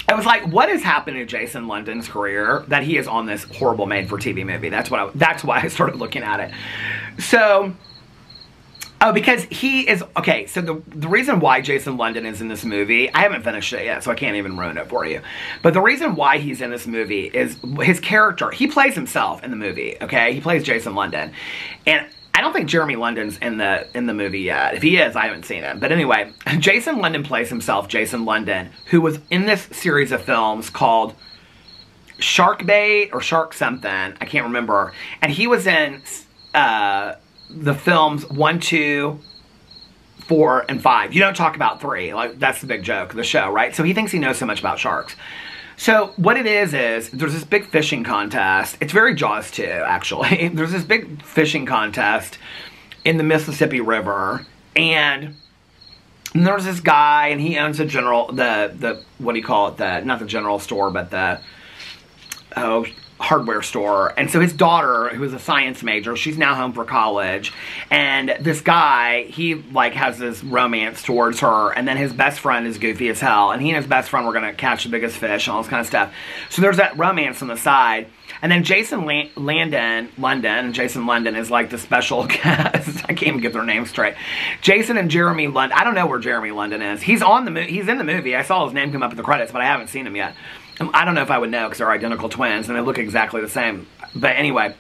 I was like, what has happened to Jason London's career that he is on this horrible made-for-TV movie? That's why I started looking at it. So, because he is, okay, so the reason why Jason London is in this movie, I haven't finished it yet, so I can't even ruin it for you. But the reason why he's in this movie is his character. He plays himself in the movie, okay? He plays Jason London. And I don't think Jeremy London's in the movie yet. If he is, I haven't seen him. But anyway, Jason London plays himself, Jason London, who was in this series of films called Shark Bait or Shark something. I can't remember. And he was in the films 1, 2, 4, and 5. You don't talk about 3. Like, that's the big joke of the show, right? So he thinks he knows so much about sharks. So what it is there's this big fishing contest. It's very Jaws 2, actually. There's this big fishing contest in the Mississippi River, and there's this guy, and he owns the what do you call it? Not the general store, but the hardware store. And so his daughter, who is a science major, she's now home for college, and this guy, he like has this romance towards her, and then his best friend is goofy as hell, and he and his best friend were gonna catch the biggest fish and all this kind of stuff. So there's that romance on the side, and then Jason Jason London is like the special guest. I can't even get their names straight. Jason and Jeremy London, I don't know where Jeremy London is. He's in the movie. I saw his name come up in the credits, but I haven't seen him yet. I don't know if I would know, because they're identical twins and they look exactly the same. But anyway,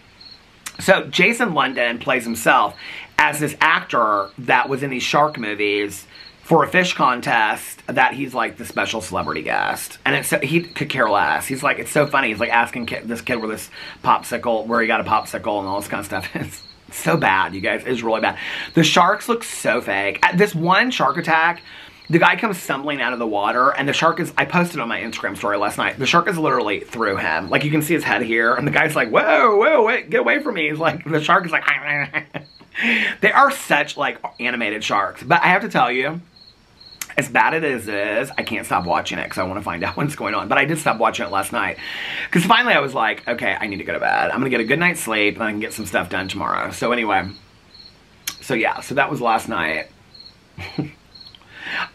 so Jason London plays himself as this actor that was in these shark movies for a fish contest that he's like the special celebrity guest. And it's so, he could care less. He's like, it's so funny. He's like asking this kid with this popsicle, where he got a popsicle and all this kind of stuff. It's so bad, you guys. It's really bad. The sharks look so fake. At this one shark attack, the guy comes stumbling out of the water, and the shark is, I posted on my Instagram story last night, the shark is literally through him. Like, you can see his head here, and the guy's like, whoa, whoa, wait, get away from me. He's like, the shark is like, they are such, like, animated sharks. But I have to tell you, as bad as it is, I can't stop watching it, because I want to find out what's going on. But I did stop watching it last night, because finally I was like, okay, I need to go to bed. I'm going to get a good night's sleep, and I can get some stuff done tomorrow. So anyway, so yeah, so that was last night.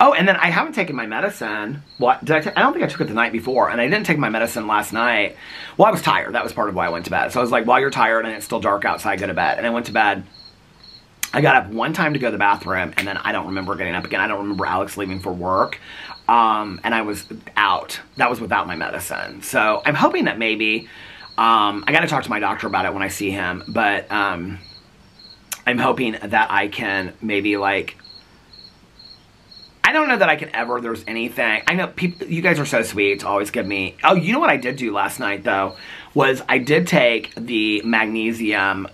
Oh, and then I haven't taken my medicine. Well, I don't think I took it the night before, and I didn't take my medicine last night. Well, I was tired. That was part of why I went to bed. So I was like, while you're tired and it's still dark outside, go to bed. And I went to bed. I got up one time to go to the bathroom, and then I don't remember getting up again. I don't remember Alex leaving for work, and I was out. That was without my medicine. So I'm hoping that maybe, I got to talk to my doctor about it when I see him, but I'm hoping that I can maybe, like, I don't know that I can ever, there's anything, I know people, you guys are so sweet to always give me, oh, you know what I did do last night, though, was I did take the magnesium,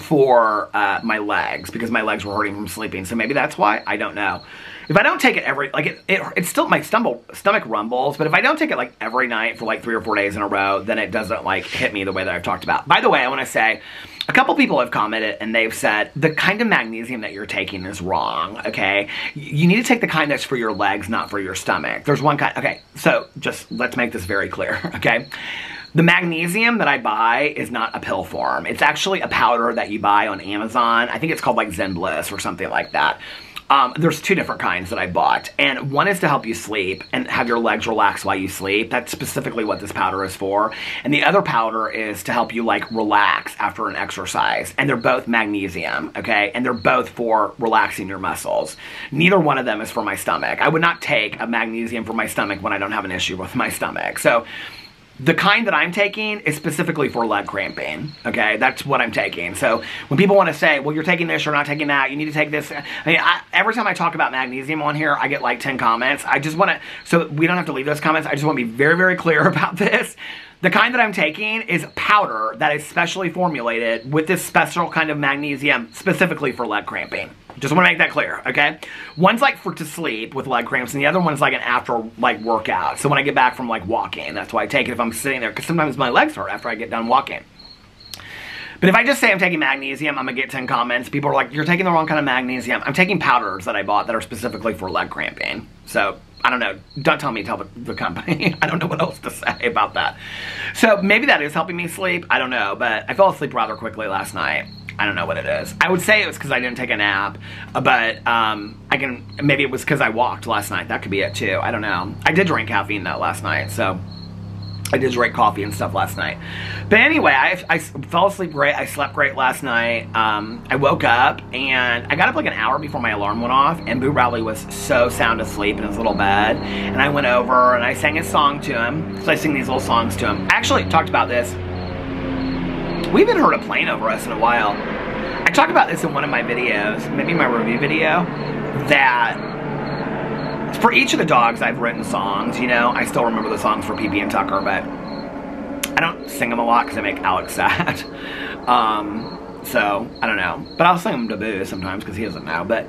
for, my legs, because my legs were hurting from sleeping, so maybe that's why, I don't know. If I don't take it every, like, it's still, my stomach rumbles, but if I don't take it, like, every night for, like, 3 or 4 days in a row, then it doesn't, like, hit me the way that I've talked about. By the way, I want to say, a couple people have commented, and they've said, the kind of magnesium that you're taking is wrong, okay? You need to take the kind that's for your legs, not for your stomach. There's one kind, okay, so just, let's make this very clear, okay? The magnesium that I buy is not a pill form. It's actually a powder that you buy on Amazon. I think it's called, like, Zen Bliss or something like that. There's 2 different kinds that I bought, and one is to help you sleep and have your legs relax while you sleep. That's specifically what this powder is for. And the other powder is to help you, like, relax after an exercise. And they're both magnesium, okay? And they're both for relaxing your muscles. Neither one of them is for my stomach. I would not take a magnesium for my stomach when I don't have an issue with my stomach. So The kind that I'm taking is specifically for leg cramping, okay? That's what I'm taking. So when people want to say, well, you're taking this, you're not taking that, you need to take this. I mean, every time I talk about magnesium on here, I get like 10 comments. I just want to, so we don't have to leave those comments. I just want to be very, very clear about this. The kind that I'm taking is powder that is specially formulated with this special kind of magnesium specifically for leg cramping. Just want to make that clear, okay? One's like for to sleep with leg cramps, and the other one's like an after like workout. So when I get back from like walking, that's why I take it if I'm sitting there, because sometimes my legs hurt after I get done walking. But if I just say I'm taking magnesium, I'm gonna get 10 comments. People are like, you're taking the wrong kind of magnesium. I'm taking powders that I bought that are specifically for leg cramping. So I don't know. Don't tell me, tell the company. I don't know what else to say about that. So maybe that is helping me sleep. I don't know, but I fell asleep rather quickly last night. I don't know what it is. I would say it was because I didn't take a nap, but maybe it was because I walked last night. That could be it too. I don't know. I did drink caffeine though last night, so I did drink coffee and stuff last night. But anyway, I fell asleep great. I slept great last night. I woke up and I got up like an hour before my alarm went off, and Boo Radley was so sound asleep in his little bed. And I went over and I sang a song to him. So I sing these little songs to him. I actually talked about this. We haven't heard a plane over us in a while. I talked about this in one of my videos, maybe my review video, that for each of the dogs I've written songs, you know, I still remember the songs for PP and Tucker, but I don't sing them a lot because they make Alex sad. So, I don't know. But I'll sing them to Boo sometimes because he doesn't know. But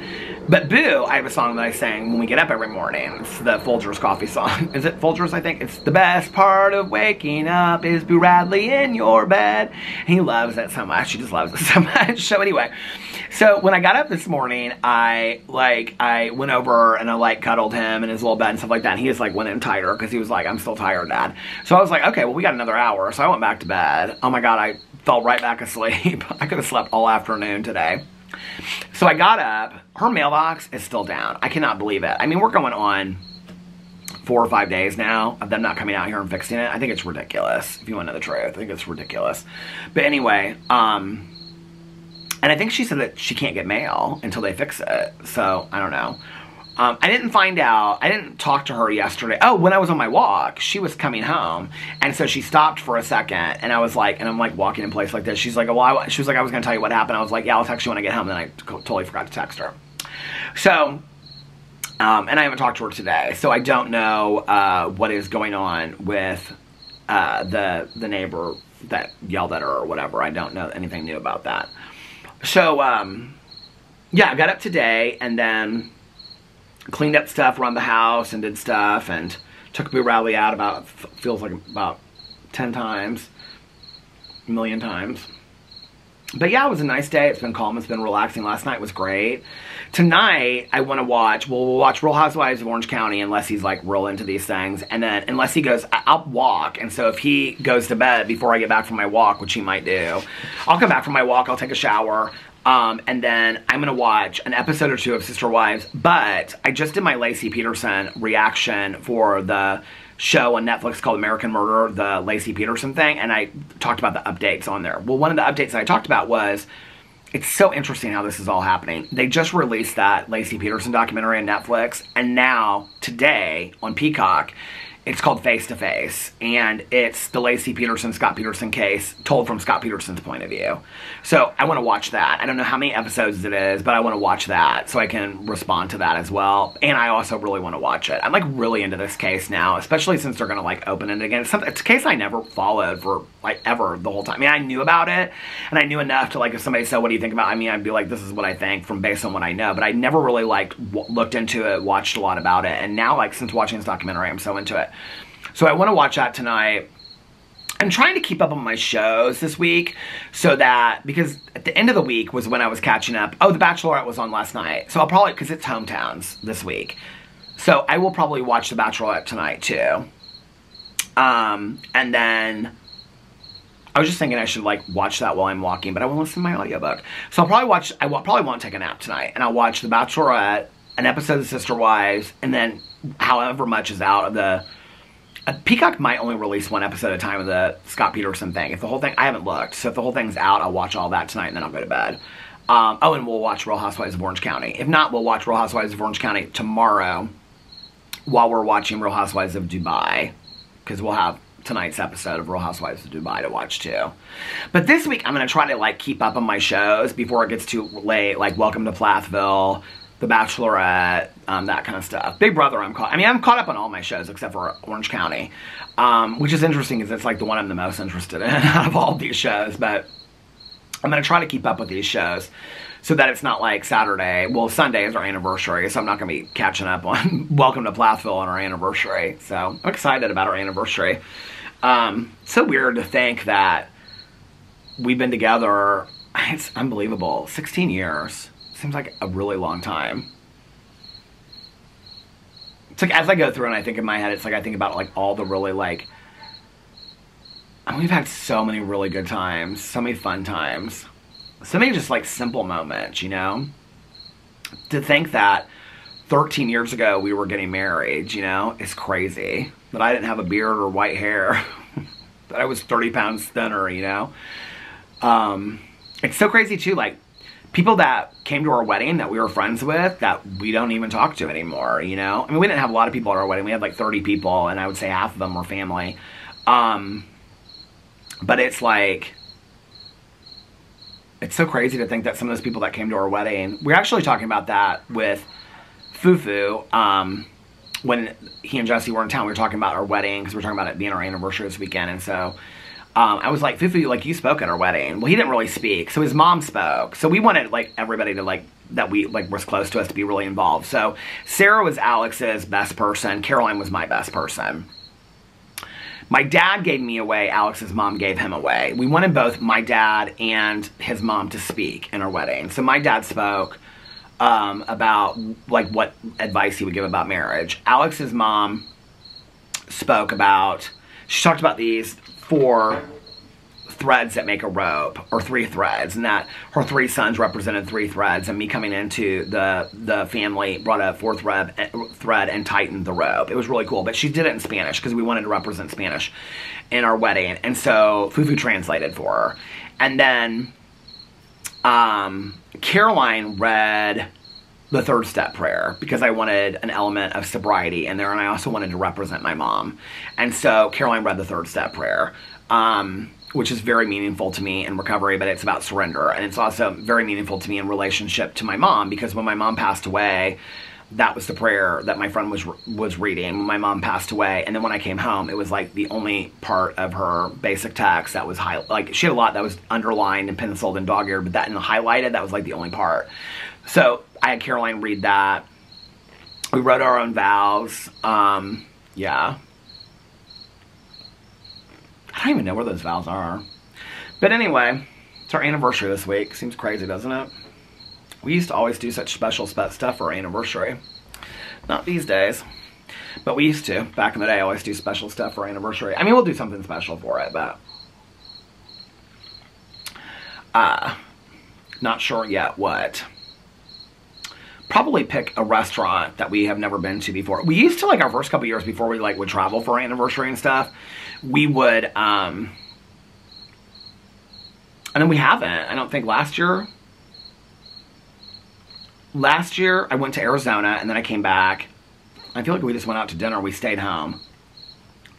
Boo, I have a song that I sing when we get up every morning. It's the Folgers coffee song. Is it Folgers, I think? It's the best part of waking up is Boo Radley in your bed. And he loves it so much. He just loves it so much. So anyway, so when I got up this morning, I went over and I cuddled him in his little bed and stuff like that. And he just went in tighter because he was like, I'm still tired, Dad. So I was like, okay, well, we got another hour. So I went back to bed. Oh my God, I fell right back asleep. I could have slept all afternoon today. So I got up. Her mailbox is still down. I cannot believe it. I mean, we're going on 4 or 5 days now of them not coming out here and fixing it. I think it's ridiculous, if you want to know the truth. I think it's ridiculous. But anyway, and I think she said that she can't get mail until they fix it. So, I don't know. I didn't find out. I didn't talk to her yesterday. Oh, when I was on my walk, she was coming home. And so she stopped for a second. And I was like, and I'm walking in place like this. She's like, well, she was like, I was going to tell you what happened. I was like, yeah, I'll text you when I get home. And then I totally forgot to text her. So, and I haven't talked to her today. So I don't know what is going on with the neighbor that yelled at her or whatever. I don't know anything new about that. So, yeah, I got up today and then cleaned up stuff around the house and did stuff and took Boo Radley out about 10 times, a million times. But yeah, it was a nice day. It's been calm. It's been relaxing. Last night was great. Tonight, I want to watch, we'll watch Real Housewives of Orange County unless he's real into these things. And then unless he goes, I'll walk. And so if he goes to bed before I get back from my walk, which he might do, I'll come back from my walk, I'll take a shower. And then I'm going to watch an episode or two of Sister Wives. But I just did my Lacey Peterson reaction for the show on Netflix called American Murder, the Lacey Peterson thing. And I talked about the updates on there. Well, one of the updates that I talked about was, it's so interesting how this is all happening. They just released that Lacey Peterson documentary on Netflix. And now, today, on Peacock, it's called Face to Face, and it's the Lacey Peterson, Scott Peterson case told from Scott Peterson's point of view. So I want to watch that. I don't know how many episodes it is, but I want to watch that so I can respond to that as well. And I also really want to watch it. I'm really into this case now, especially since they're going to open it again. It's a case I never followed for ever the whole time. I mean, I knew about it, and I knew enough to if somebody said, what do you think about it? I mean, I'd be like, this is what I think based on what I know. But I never really looked into it, watched a lot about it. And now since watching this documentary, I'm so into it. So I want to watch that tonight. I'm trying to keep up on my shows this week so that, because at the end of the week was when I was catching up. Oh, The Bachelorette was on last night. So I'll probably, because it's hometowns this week. So I will probably watch The Bachelorette tonight too. And then I was just thinking I should watch that while I'm walking, but I won't listen to my audiobook. So I'll probably watch, I probably won't take a nap tonight. And I'll watch The Bachelorette, an episode of Sister Wives, and then however much is out of the... Peacock might only release one episode at a time of the Scott Peterson thing. If the whole thing... I haven't looked. So if the whole thing's out, I'll watch all that tonight and then I'll go to bed. Oh, and we'll watch Real Housewives of Orange County. If not, we'll watch Real Housewives of Orange County tomorrow while we're watching Real Housewives of Dubai. Because we'll have tonight's episode of Real Housewives of Dubai to watch too. But this week I'm going to try to like keep up on my shows before it gets too late, like Welcome to Plathville, The Bachelorette, that kind of stuff. Big Brother, I'm caught up on all my shows except for Orange County, which is interesting because it's like the one I'm the most interested in out of all of these shows. But I'm going to try to keep up with these shows so that it's not like Saturday. Well, Sunday is our anniversary, so I'm not going to be catching up on Welcome to Plathville on our anniversary. So I'm excited about our anniversary. So weird to think that we've been together, it's unbelievable, 16 years. Seems like a really long time. It's like as I go through and I think in my head, it's like I think about like all the really like, we've had so many really good times, so many fun times, so many just like simple moments, you know? To think that 13 years ago we were getting married, you know, is crazy. That I didn't have a beard or white hair, that I was 30 pounds thinner, you know? It's so crazy too, like people that came to our wedding that we were friends with that we don't even talk to anymore, you know? I mean, we didn't have a lot of people at our wedding. We had like 30 people, and I would say half of them were family. But it's like, it's so crazy to think that some of those people that came to our wedding, we're actually talking about that with Fufu, when he and Jesse were in town. We were talking about our wedding, because we were talking about it being our anniversary this weekend, and so I was like, Fufu, like, you spoke at our wedding. Well, he didn't really speak, so his mom spoke. So we wanted, like, everybody to, like, that we, like, was close to us to be really involved. So Sarah was Alex's best person. Caroline was my best person. My dad gave me away. Alex's mom gave him away. We wanted both my dad and his mom to speak in our wedding. So my dad spoke about, like, what advice he would give about marriage. Alex's mom spoke about, she talked about these 4 threads that make a rope, or 3 threads, and that her 3 sons represented 3 threads, and me coming into the family brought a 4th thread and tightened the rope. It was really cool, but she did it in Spanish because we wanted to represent Spanish in our wedding, and so Fufu translated for her. And then Caroline read the 3rd step prayer because I wanted an element of sobriety in there, and I also wanted to represent my mom. And so Caroline read the 3rd step prayer, which is very meaningful to me in recovery, but it's about surrender. And it's also very meaningful to me in relationship to my mom, because when my mom passed away, that was the prayer that my friend was reading when my mom passed away. And then when I came home, it was like the only part of her basic text that was like, she had a lot that was underlined and penciled and dog-eared, but that in the highlighted, that was like the only part. So I had Caroline read that. We wrote our own vows. Yeah. I don't even know where those vows are. But anyway, it's our anniversary this week. Seems crazy, doesn't it? We used to always do such special stuff for our anniversary. Not these days. But we used to. Back in the day, I always do special stuff for our anniversary. I mean, we'll do something special for it, but not sure yet what. Probably pick a restaurant that we have never been to before. We used to, like, our first couple years before we, like, would travel for our anniversary and stuff, we would, and then we haven't. I don't think last year I went to Arizona, and then I came back. I feel like we just went out to dinner. We stayed home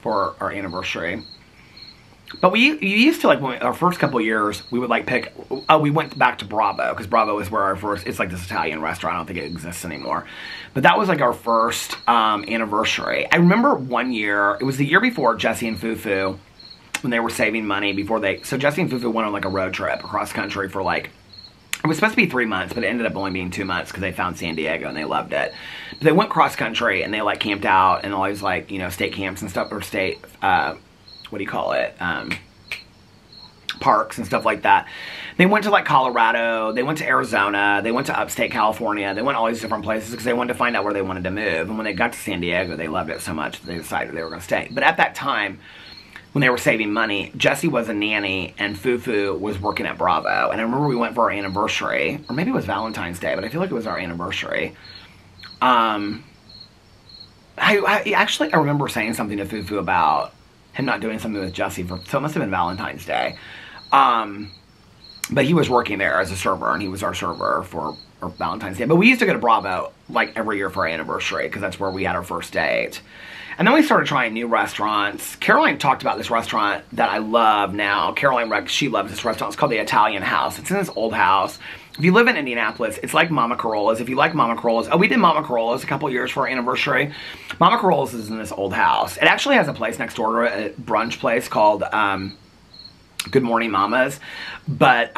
for our anniversary. But we used to, like, when our first couple years, we would, like, pick, we went back to Bravo, because Bravo is where our first, it's like this Italian restaurant. I don't think it exists anymore. But that was, like, our first anniversary. I remember one year, it was the year before Jesse and Fufu, when they were saving money before so Jesse and Fufu went on, like, a road trip across country for, like, it was supposed to be 3 months, but it ended up only being 2 months because they found San Diego and they loved it. But they went cross country and they, like, camped out and all these, like, you know, state camps and stuff, or state, what do you call it, parks and stuff like that. They went to, like, Colorado, they went to Arizona, they went to upstate California, they went all these different places because they wanted to find out where they wanted to move. And when they got to San Diego, they loved it so much that they decided they were going to stay. But at that time, when they were saving money, Jessie was a nanny and Fufu was working at Bravo. And I remember we went for our anniversary, or maybe it was Valentine's Day, but I feel like it was our anniversary. I remember saying something to Fufu about him not doing something with Jessie, so it must have been Valentine's Day. But he was working there as a server, and he was our server for or Valentine's Day. But we used to go to Bravo like every year for our anniversary because that's where we had our first date. And then we started trying new restaurants. Caroline talked about this restaurant that I love now. Caroline, she loves this restaurant. It's called the Italian House. It's in this old house. If you live in Indianapolis, it's like Mama Carolla's. If you like Mama Carolla's, we did Mama Carolla's a couple years for our anniversary. Mama Carolla's is in this old house. It actually has a place next door to it, a brunch place called Good Morning Mamas. But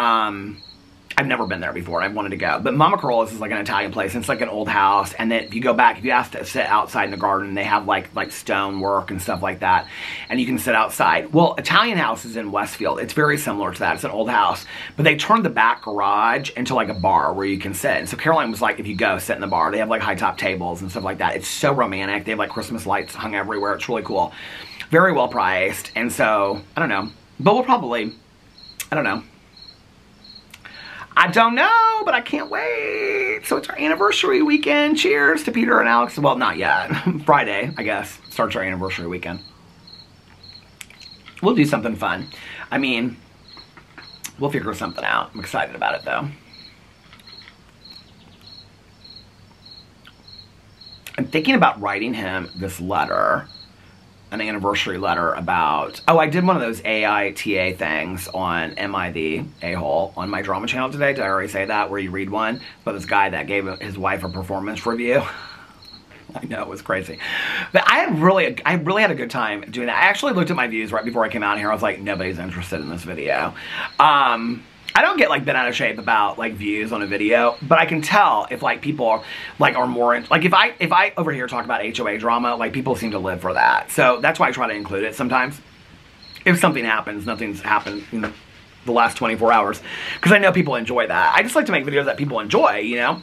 I've never been there before, and I wanted to go. But Mama Carolla's is like an Italian place, and it's like an old house. And then if you go back, if you ask to sit outside in the garden, they have like stone work and stuff like that. And you can sit outside. Well, Italian House is in Westfield. It's very similar to that. It's an old house. But they turned the back garage into like a bar where you can sit. And so Caroline was like, if you go, sit in the bar. They have like high top tables and stuff like that. It's so romantic. They have like Christmas lights hung everywhere. It's really cool. Very well priced. And so, I don't know. But we'll probably, I don't know, but I can't wait. So it's our anniversary weekend. Cheers to Peter and Alex. Well, not yet. Friday, I guess, starts our anniversary weekend. We'll do something fun. I mean, we'll figure something out. I'm excited about it, though. I'm thinking about writing him this letter, an anniversary letter about, I did one of those AITA things on Am I the A-hole on my drama channel today. Did I already say that? Where you read one about this guy that gave his wife a performance review. I know, it was crazy. But I really had a good time doing that. I actually looked at my views right before I came out here. I was like, nobody's interested in this video. I don't get like bent out of shape about like views on a video, but I can tell if like people like are more like if I over here talk about HOA drama, like people seem to live for that. So that's why I try to include it sometimes. If something happens, nothing's happened in the last 24 hours, because I know people enjoy that. I just like to make videos that people enjoy, you know?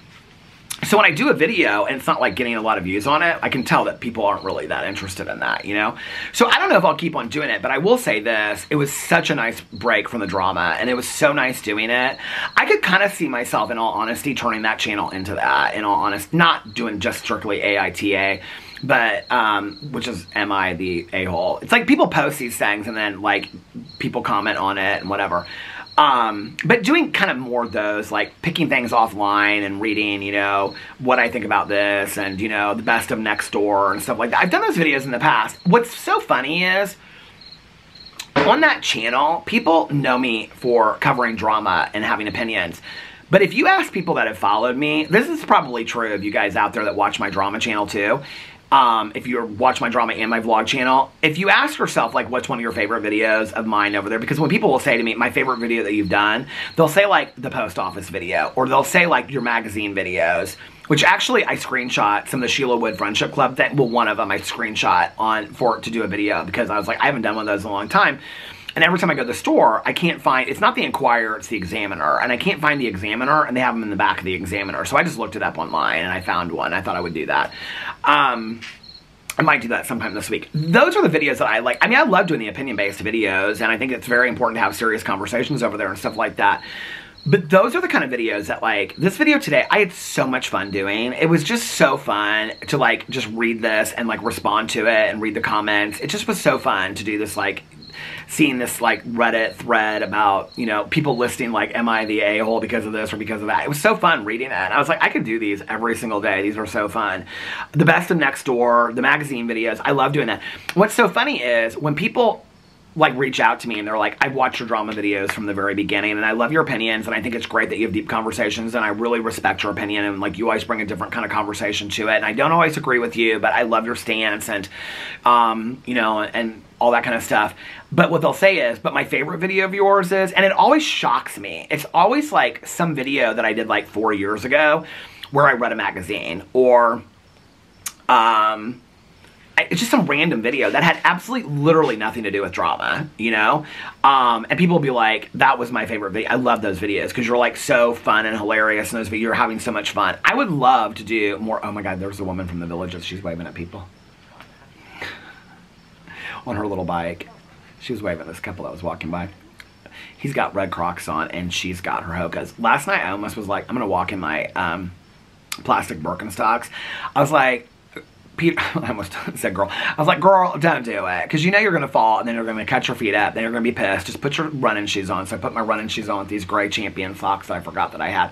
So when I do a video and it's not like getting a lot of views on it, I can tell that people aren't really that interested in that, you know? So I don't know if I'll keep on doing it, but I will say this. It was such a nice break from the drama, and it was so nice doing it. I could kind of see myself, in all honesty, turning that channel into that, in all honesty. Not doing just strictly AITA, but, which is Am I the A-hole? It's like people post these things and then, like, people comment on it and whatever. But doing kind of more of those, like picking things offline and reading, you know, what I think about this and, you know, the best of next door and stuff like that. I've done those videos in the past. What's so funny is, on that channel, people know me for covering drama and having opinions. But if you ask people that have followed me, this is probably true of you guys out there that watch my drama channel too. If you watch my drama and my vlog channel, if you ask yourself, like, what's one of your favorite videos of mine over there? Because when people will say to me, my favorite video that you've done, they'll say, like, the post office video, or they'll say, like, your magazine videos, which actually I screenshot some of the Sheila Wood Friendship Club thing. Well, one of them I screenshot to do a video, because I was like, I haven't done one of those in a long time. And every time I go to the store, I can't find, it's not the Inquirer, it's the Examiner. And I can't find the Examiner, and they have them in the back of the Examiner. So I just looked it up online, and I found one. I thought I would do that. I might do that sometime this week. Those are the videos that I like. I mean, I love doing the opinion-based videos, and I think it's very important to have serious conversations over there and stuff like that. But those are the kind of videos that, like, this video today, I had so much fun doing. It was just so fun to, like, just read this and, like, respond to it and read the comments. It just was so fun to do this, like, seeing this, like, Reddit thread about, you know, people listing, like, am I the a-hole because of this or because of that. It was so fun reading that. And I was like, I could do these every single day. These are so fun. The best of next door, the magazine videos, I love doing that. What's so funny is when people, like, reach out to me and they're like, I've watched your drama videos from the very beginning and I love your opinions and I think it's great that you have deep conversations and I really respect your opinion and, like, you always bring a different kind of conversation to it and I don't always agree with you, but I love your stance and, you know, and all that kind of stuff. But what they'll say is, but my favorite video of yours is, and it always shocks me. It's always like some video that I did like 4 years ago where I read a magazine or, it's just some random video that had absolutely literally nothing to do with drama, you know? And people will be like, that was my favorite video. I love those videos because you're, like, so fun and hilarious in those videos. You're having so much fun. I would love to do more. Oh my God, there's a woman from the Villages. She's waving at people on her little bike. She was waving at this couple that was walking by. He's got red Crocs on and she's got her Hokas. Last night I almost was like, I'm gonna walk in my plastic Birkenstocks. I was like, Peter, I almost said girl. I was like, girl, don't do it. Because you know you're going to fall, and then you're going to cut your feet up. Then you're going to be pissed. Just put your running shoes on. So I put my running shoes on with these gray Champion socks that I forgot that I had.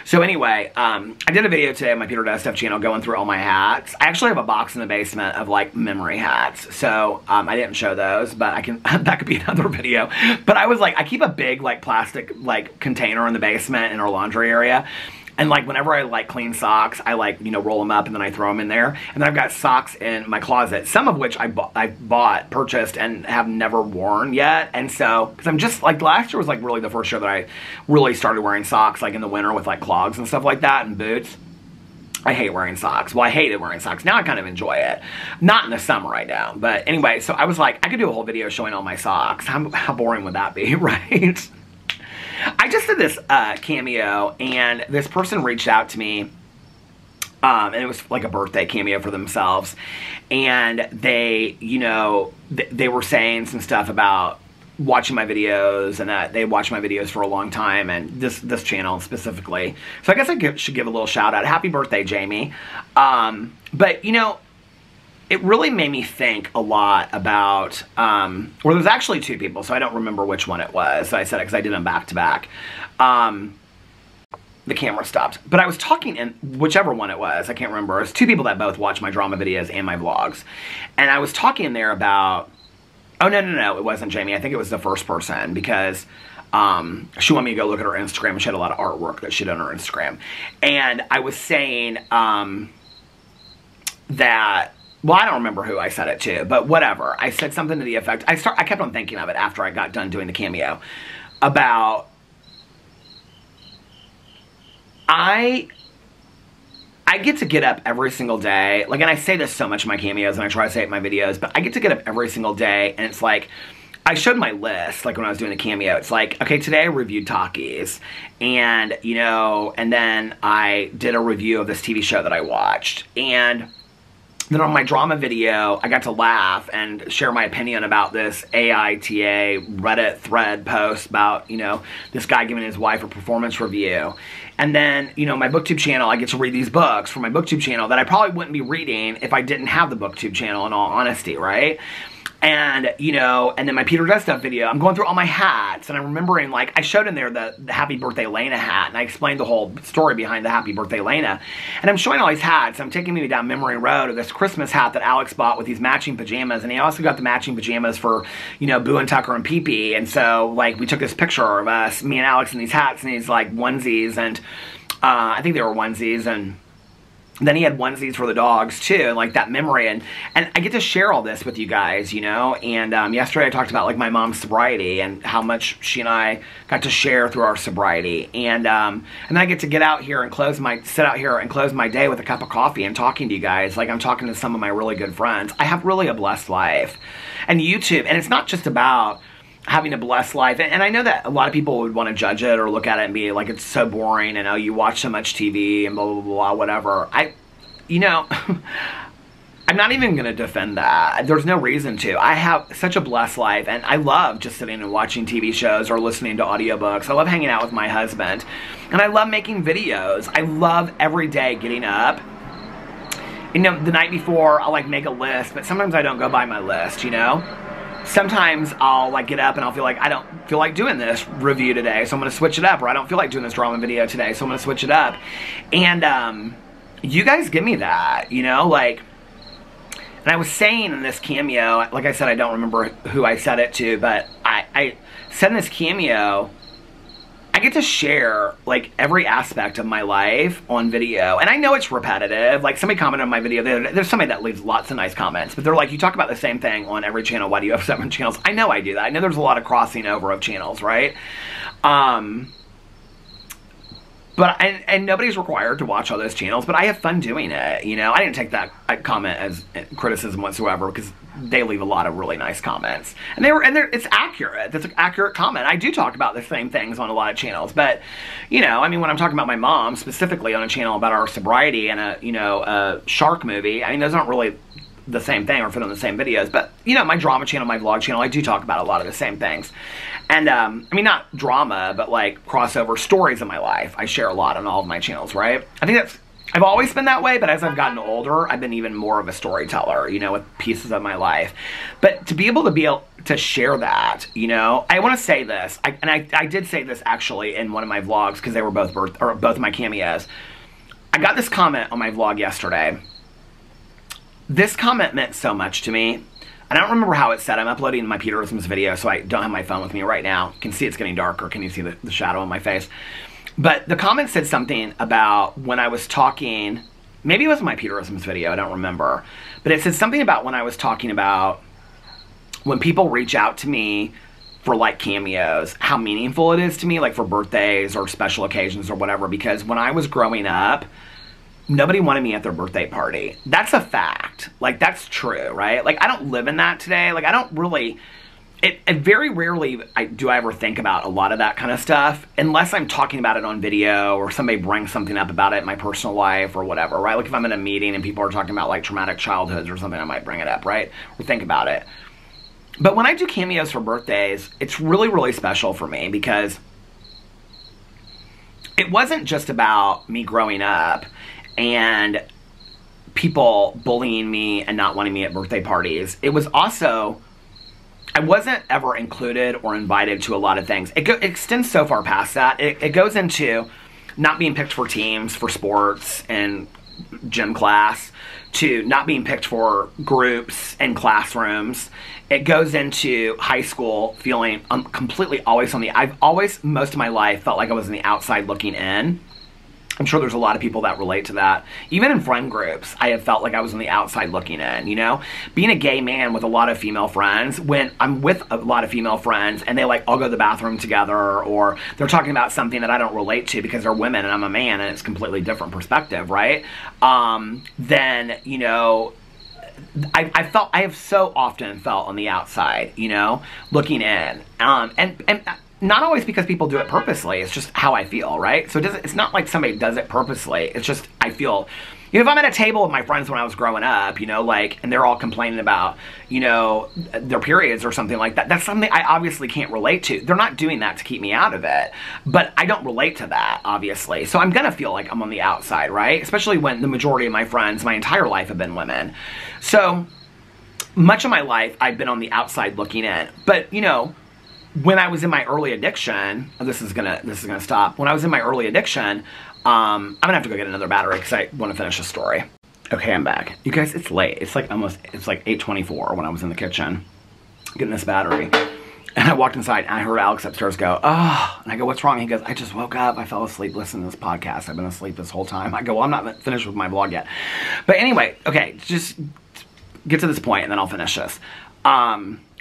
So anyway, I did a video today on my Peter Does Stuff channel going through all my hats. I actually have a box in the basement of, like, memory hats. So I didn't show those, but I can, that could be another video. But I was like, I keep a big, like, plastic, like, container in the basement in our laundry area. And, like, whenever I, like, clean socks, I, like, you know, roll them up and then I throw them in there. And then I've got socks in my closet, some of which I purchased, and have never worn yet. And so, because I'm just, like, last year was, like, really the first year that I really started wearing socks, like, in the winter with, like, clogs and stuff like that and boots. I hate wearing socks. Well, I hated wearing socks. Now I kind of enjoy it. Not in the summer I don't. But anyway, so I was like, I could do a whole video showing all my socks. How boring would that be, right? I just did this cameo, and this person reached out to me, and it was like a birthday cameo for themselves, and they, you know, they were saying some stuff about watching my videos, and that they watched my videos for a long time, and this channel specifically. So I guess I should give a little shout out. Happy birthday, Jamie. But, you know, it really made me think a lot about, well, there's actually two people, so I don't remember which one it was. So I said it because I did them back to back. The camera stopped. But I was talking, and whichever one it was, I can't remember. It was two people that both watch my drama videos and my vlogs. And I was talking there about, oh, no, it wasn't Jamie. I think it was the first person, because she wanted me to go look at her Instagram, and she had a lot of artwork that she did on her Instagram. And I was saying that, well, I don't remember who I said it to, but whatever. I said something to the effect, I kept on thinking of it after I got done doing the cameo, about, I get to get up every single day, like, and I say this so much in my cameos, and I try to say it in my videos, but I get to get up every single day, and it's like, I showed my list, like, when I was doing the cameo. It's like, okay, today I reviewed Takis, and, you know, and then I did a review of this TV show that I watched, and then on my drama video, I got to laugh and share my opinion about this AITA Reddit thread post about, you know, this guy giving his wife a performance review. And then, you know, my BookTube channel, I get to read these books from my BookTube channel that I probably wouldn't be reading if I didn't have the BookTube channel, in all honesty, right? And, you know, and then my Peter Does Stuff video, I'm going through all my hats, and I'm remembering, like, I showed in there the Happy Birthday Lena hat, and I explained the whole story behind the Happy Birthday Lena. And I'm showing all these hats. I'm taking me down memory road of this Christmas hat that Alex bought with these matching pajamas, and he also got the matching pajamas for, you know, Boo and Tucker and Pee Pee. And so, like, we took this picture of us, me and Alex, in these hats and these, like, onesies, and I think they were onesies, and then he had onesies for the dogs too, and like that memory, and I get to share all this with you guys, you know. And yesterday I talked about, like, my mom's sobriety and how much she and I got to share through our sobriety, and then I get to get out here and sit out here and close my day with a cup of coffee and talking to you guys like I'm talking to some of my really good friends. I have really a blessed life, and YouTube, and it's not just about having a blessed life, and I know that a lot of people would want to judge it or look at it and be like, it's so boring, and oh, you watch so much TV and blah blah blah, whatever. You know, I'm not even going to defend that. There's no reason to. I have such a blessed life, and I love just sitting and watching TV shows or listening to audiobooks. I love hanging out with my husband, and I love making videos. I love every day getting up. You know, the night before, I'll, like, make a list, but sometimes I don't go by my list, you know? Sometimes I'll, like, get up and I'll feel like, I don't feel like doing this review today, so I'm going to switch it up. Or I don't feel like doing this drama video today, so I'm going to switch it up. And you guys give me that, you know, like, and I was saying in this cameo, like I said, I don't remember who I said it to, but I said in this cameo, I get to share, like, every aspect of my life on video. And I know it's repetitive. Like, somebody commented on my video. There's somebody that leaves lots of nice comments. But they're like, you talk about the same thing on every channel. Why do you have 7 channels? I know I do that. I know there's a lot of crossing over of channels, right? But, and nobody's required to watch all those channels, but I have fun doing it, you know? I didn't take that comment as criticism whatsoever, because they leave a lot of really nice comments. And it's accurate. That's an accurate comment. I do talk about the same things on a lot of channels, but, you know, I mean, when I'm talking about my mom, specifically on a channel about our sobriety and a shark movie, I mean, those aren't really the same thing or fit on the same videos, but, you know, my drama channel, my vlog channel, I do talk about a lot of the same things. And, I mean, not drama, but, like, crossover stories of my life. I share a lot on all of my channels, right? I think that's I've always been that way, but as I've gotten older, I've been even more of a storyteller, you know, with pieces of my life. But to be able to share that, you know, I want to say this, I did say this actually in one of my vlogs because they were both of my cameos. I got this comment on my vlog yesterday. This comment meant so much to me. And I don't remember how it said. I'm uploading my Peterisms video, so I don't have my phone with me right now. You can see it's getting darker. Can you see the shadow on my face? But the comment said something about when I was talking, maybe it was my Peterisms video, I don't remember. But it said something about when I was talking about when people reach out to me for like cameos, how meaningful it is to me, like for birthdays or special occasions or whatever. Because when I was growing up, nobody wanted me at their birthday party. That's a fact. Like, that's true, right? Like, I don't live in that today. Like, I don't really... It very rarely do I ever think about a lot of that kind of stuff, unless I'm talking about it on video or somebody brings something up about it in my personal life or whatever, right? Like if I'm in a meeting and people are talking about like traumatic childhoods or something, I might bring it up, right? Or think about it. But when I do cameos for birthdays, it's really, really special for me because it wasn't just about me growing up and people bullying me and not wanting me at birthday parties. It was also... I wasn't ever included or invited to a lot of things. It extends so far past that. It goes into not being picked for teams, for sports and gym class, to not being picked for groups and classrooms. It goes into high school feeling completely always on the... I've always, most of my life, felt like I was on the outside looking in. I'm sure there's a lot of people that relate to that. Even in friend groups, I have felt like I was on the outside looking in, you know? Being a gay man with a lot of female friends, when I'm with a lot of female friends and they like all go to the bathroom together or they're talking about something that I don't relate to because they're women and I'm a man and it's a completely different perspective, right? Then, you know, I have so often felt on the outside, you know, looking in. And not always because people do it purposely. It's just how I feel, right? So it's not like somebody does it purposely. It's just I feel... You know, if I'm at a table with my friends when I was growing up, you know, like, and they're all complaining about, you know, their periods or something like that, that's something I obviously can't relate to. They're not doing that to keep me out of it. But I don't relate to that, obviously. So I'm going to feel like I'm on the outside, right? Especially when the majority of my friends, my entire life, have been women. So much of my life, I've been on the outside looking in. But, you know... When I was in my early addiction, this is gonna stop. When I was in my early addiction, I'm gonna have to go get another battery because I want to finish the story. Okay, I'm back. You guys, it's late. It's like 8:24 when I was in the kitchen getting this battery. And I walked inside and I heard Alex upstairs go, oh, and I go, what's wrong? He goes, I just woke up. I fell asleep listening to this podcast. I've been asleep this whole time. I go, well, I'm not finished with my vlog yet. But anyway, okay, just get to this point and then I'll finish this.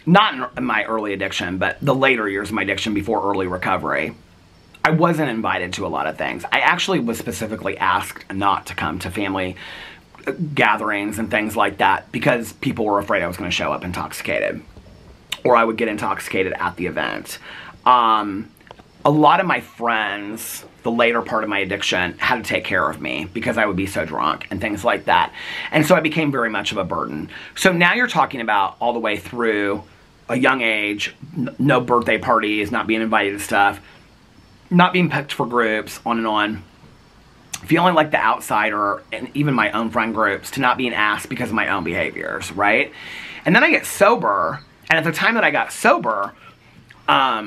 Not in my early addiction, but the later years of my addiction before early recovery, I wasn't invited to a lot of things. I actually was specifically asked not to come to family gatherings and things like that because people were afraid I was going to show up intoxicated or I would get intoxicated at the event. A lot of my friends, the later part of my addiction, had to take care of me because I would be so drunk and things like that. And so I became very much of a burden. So now you're talking about all the way through a young age, no birthday parties, not being invited to stuff, not being picked for groups, on and on. Feeling like the outsider, and even my own friend groups, to not being asked because of my own behaviors, right? And then I get sober, and at the time that I got sober, I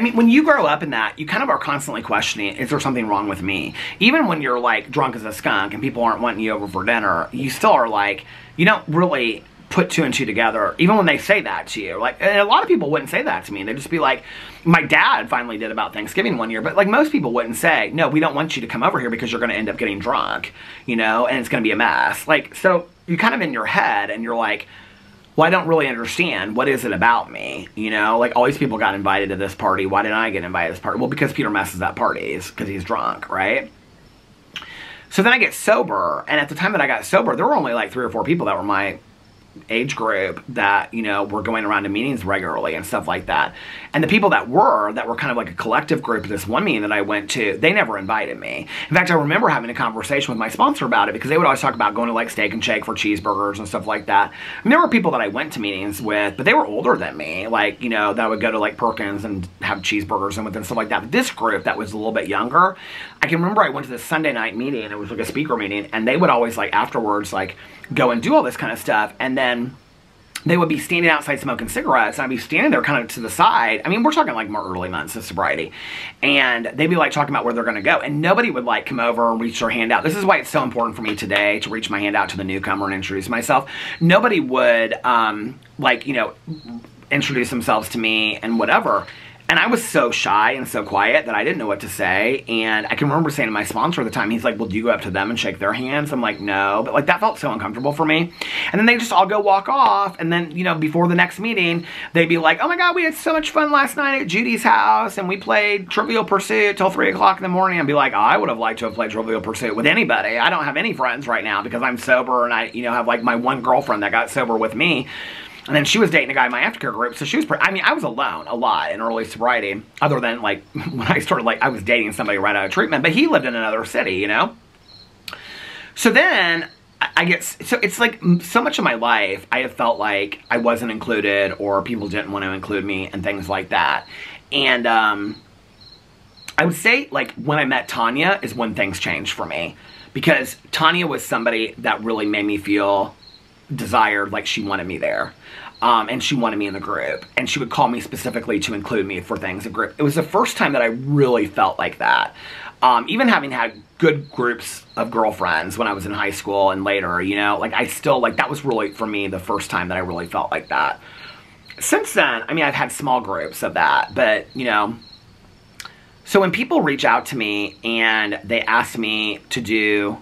mean, when you grow up in that, you kind of are constantly questioning, is there something wrong with me? Even when you're, like, drunk as a skunk and people aren't wanting you over for dinner, you still are, like, you don't really put two and two together, even when they say that to you. Like, and a lot of people wouldn't say that to me. They'd just be like, my dad finally did about Thanksgiving one year, but, like, most people wouldn't say, no, we don't want you to come over here because you're going to end up getting drunk, you know, and it's going to be a mess. Like, so you're kind of in your head, and you're like, well, I don't really understand. What is it about me? You know, like, all these people got invited to this party. Why didn't I get invited to this party? Well, because Peter messes at parties, because he's drunk, right? So then I get sober, and at the time that I got sober, there were only like 3 or 4 people that were my age group that, you know, were going around to meetings regularly and stuff like that. And the people that were kind of like a collective group at this one meeting that I went to, they never invited me. In fact, I remember having a conversation with my sponsor about it because they would always talk about going to like Steak and Shake for cheeseburgers and stuff like that. And there were people that I went to meetings with, but they were older than me. Like, you know, that would go to like Perkins and have cheeseburgers and with and stuff like that. But this group that was a little bit younger, I can remember I went to this Sunday night meeting, it was like a speaker meeting, and they would always like afterwards like go and do all this kind of stuff. And then they would be standing outside smoking cigarettes, and I'd be standing there kind of to the side. I mean, we're talking like more early months of sobriety. And they'd be like talking about where they're going to go. And nobody would like come over and reach their hand out. This is why it's so important for me today to reach my hand out to the newcomer and introduce myself. Nobody would like, you know, introduce themselves to me and whatever. And I was so shy and so quiet that I didn't know what to say. And I can remember saying to my sponsor at the time, he's like, well, do you go up to them and shake their hands? I'm like, no. But like that felt so uncomfortable for me. And then they just all go walk off. And then, you know, before the next meeting, they'd be like, oh my God, we had so much fun last night at Judy's house. And we played Trivial Pursuit till 3 o'clock in the morning. I'd be like, oh, I would have liked to have played Trivial Pursuit with anybody. I don't have any friends right now because I'm sober. And I, you know, have like my one girlfriend that got sober with me. And then she was dating a guy in my aftercare group, so she was I mean, I was alone a lot in early sobriety, other than, like, when I started, like, I was dating somebody right out of treatment, but he lived in another city, you know? So then, I get, so it's like, so much of my life, I have felt like I wasn't included, or people didn't want to include me, and things like that. And, I would say, like, when I met Tanya is when things changed for me. Because Tanya was somebody that really made me feel desired, like she wanted me there. And she wanted me in the group. And she would call me specifically to include me for things in group. It was the first time that I really felt like that. Even having had good groups of girlfriends when I was in high school and later, you know, like I still, like that was really, for me, the first time that I really felt like that. Since then, I mean, I've had small groups of that, but, you know, so when people reach out to me and they ask me to do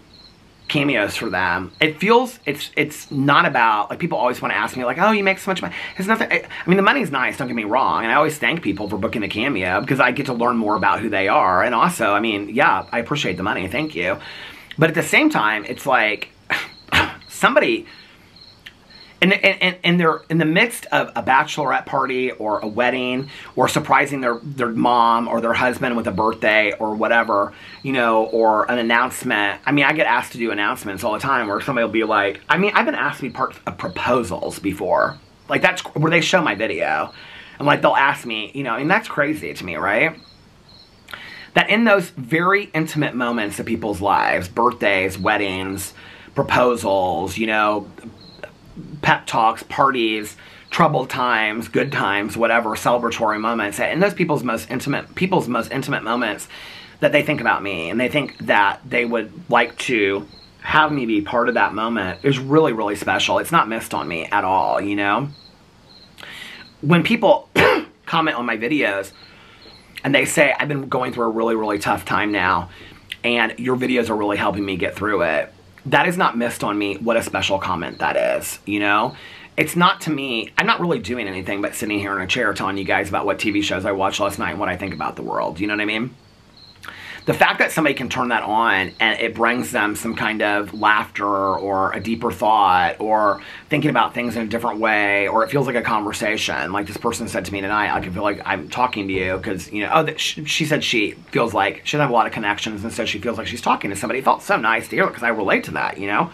cameos for them, it feels, it's not about, like, people always want to ask me, like, oh, you make so much money. It's nothing, I mean, the money's nice, don't get me wrong, and I always thank people for booking the cameo, because I get to learn more about who they are, and also, I mean, yeah, I appreciate the money, thank you, but at the same time, it's like, somebody, and they're in the midst of a bachelorette party or a wedding or surprising their mom or their husband with a birthday or whatever, you know, or an announcement. I mean, I get asked to do announcements all the time where somebody will be like, I mean, I've been asked to be part of proposals before. Like, that's where they show my video. And, like, they'll ask me, you know, and that's crazy to me, right? That in those very intimate moments of people's lives, birthdays, weddings, proposals, you know, pep talks, parties, troubled times, good times, whatever, celebratory moments, and those people's most intimate moments, that they think about me and they think that they would like to have me be part of that moment is really, really special. It's not missed on me at all, you know? When people comment on my videos and they say, I've been going through a really, really tough time now, and your videos are really helping me get through it, that is not missed on me. What a special comment that is, you know? It's not, to me, I'm not really doing anything but sitting here in a chair telling you guys about what TV shows I watched last night and what I think about the world, you know what I mean? The fact that somebody can turn that on and it brings them some kind of laughter or a deeper thought or thinking about things in a different way, or it feels like a conversation. Like this person said to me tonight, I can feel like I'm talking to you because, you know, oh, she said she feels like she doesn't have a lot of connections, and so she feels like she's talking to somebody. It felt so nice to hear it because I relate to that, you know?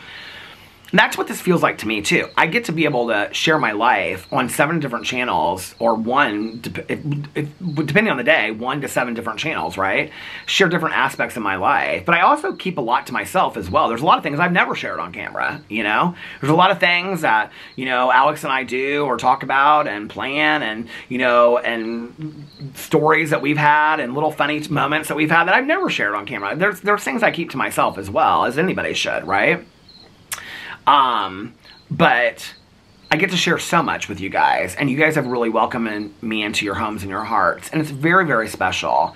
And that's what this feels like to me, too. I get to be able to share my life on 7 different channels, or depending on the day, 1 to 7 different channels, right? Share different aspects of my life. But I also keep a lot to myself as well. There's a lot of things I've never shared on camera, you know? There's a lot of things that, you know, Alex and I do or talk about and plan, and, you know, and stories that we've had and little funny moments that we've had that I've never shared on camera. There's things I keep to myself as well, as anybody should, right? But I get to share so much with you guys, and you guys have really welcomed me into your homes and your hearts, and it's very, very special.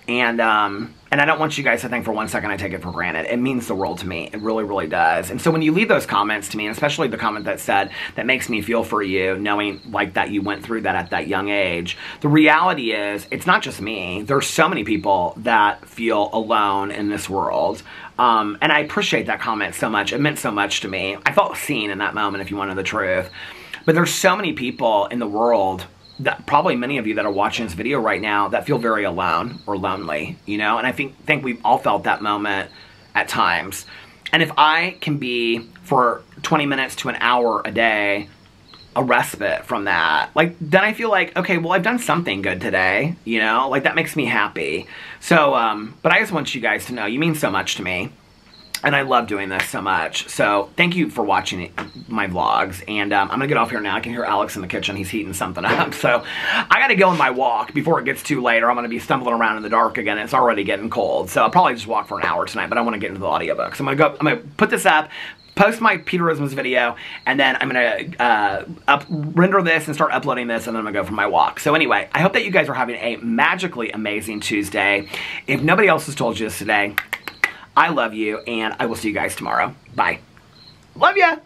And I don't want you guys to think for one second I take it for granted. It means the world to me. It really, really does. And so when you leave those comments to me, and especially the comment that said, that makes me feel for you, knowing like that you went through that at that young age, the reality is, it's not just me. There's so many people that feel alone in this world. And I appreciate that comment so much. It meant so much to me. I felt seen in that moment, if you want to know the truth. But there's so many people in the world, that probably many of you that are watching this video right now, that feel very alone or lonely, you know? And I think we've all felt that moment at times. And if I can be, for 20 minutes to an hour a day, a respite from that, like, then I feel like, okay, well, I've done something good today, you know? Like, that makes me happy. So, but I just want you guys to know, you mean so much to me. And I love doing this so much. So thank you for watching my vlogs. And I'm going to get off here now. I can hear Alex in the kitchen. He's heating something up. So I got to go on my walk before it gets too late, or I'm going to be stumbling around in the dark again. It's already getting cold. So I'll probably just walk for an hour tonight, but I want to get into the audiobook. So I'm going to put this up, post my Peterisms video, and then I'm going to render this and start uploading this, and then I'm going to go for my walk. So anyway, I hope that you guys are having a magically amazing Tuesday. If nobody else has told you this today, I love you, and I will see you guys tomorrow. Bye. Love ya!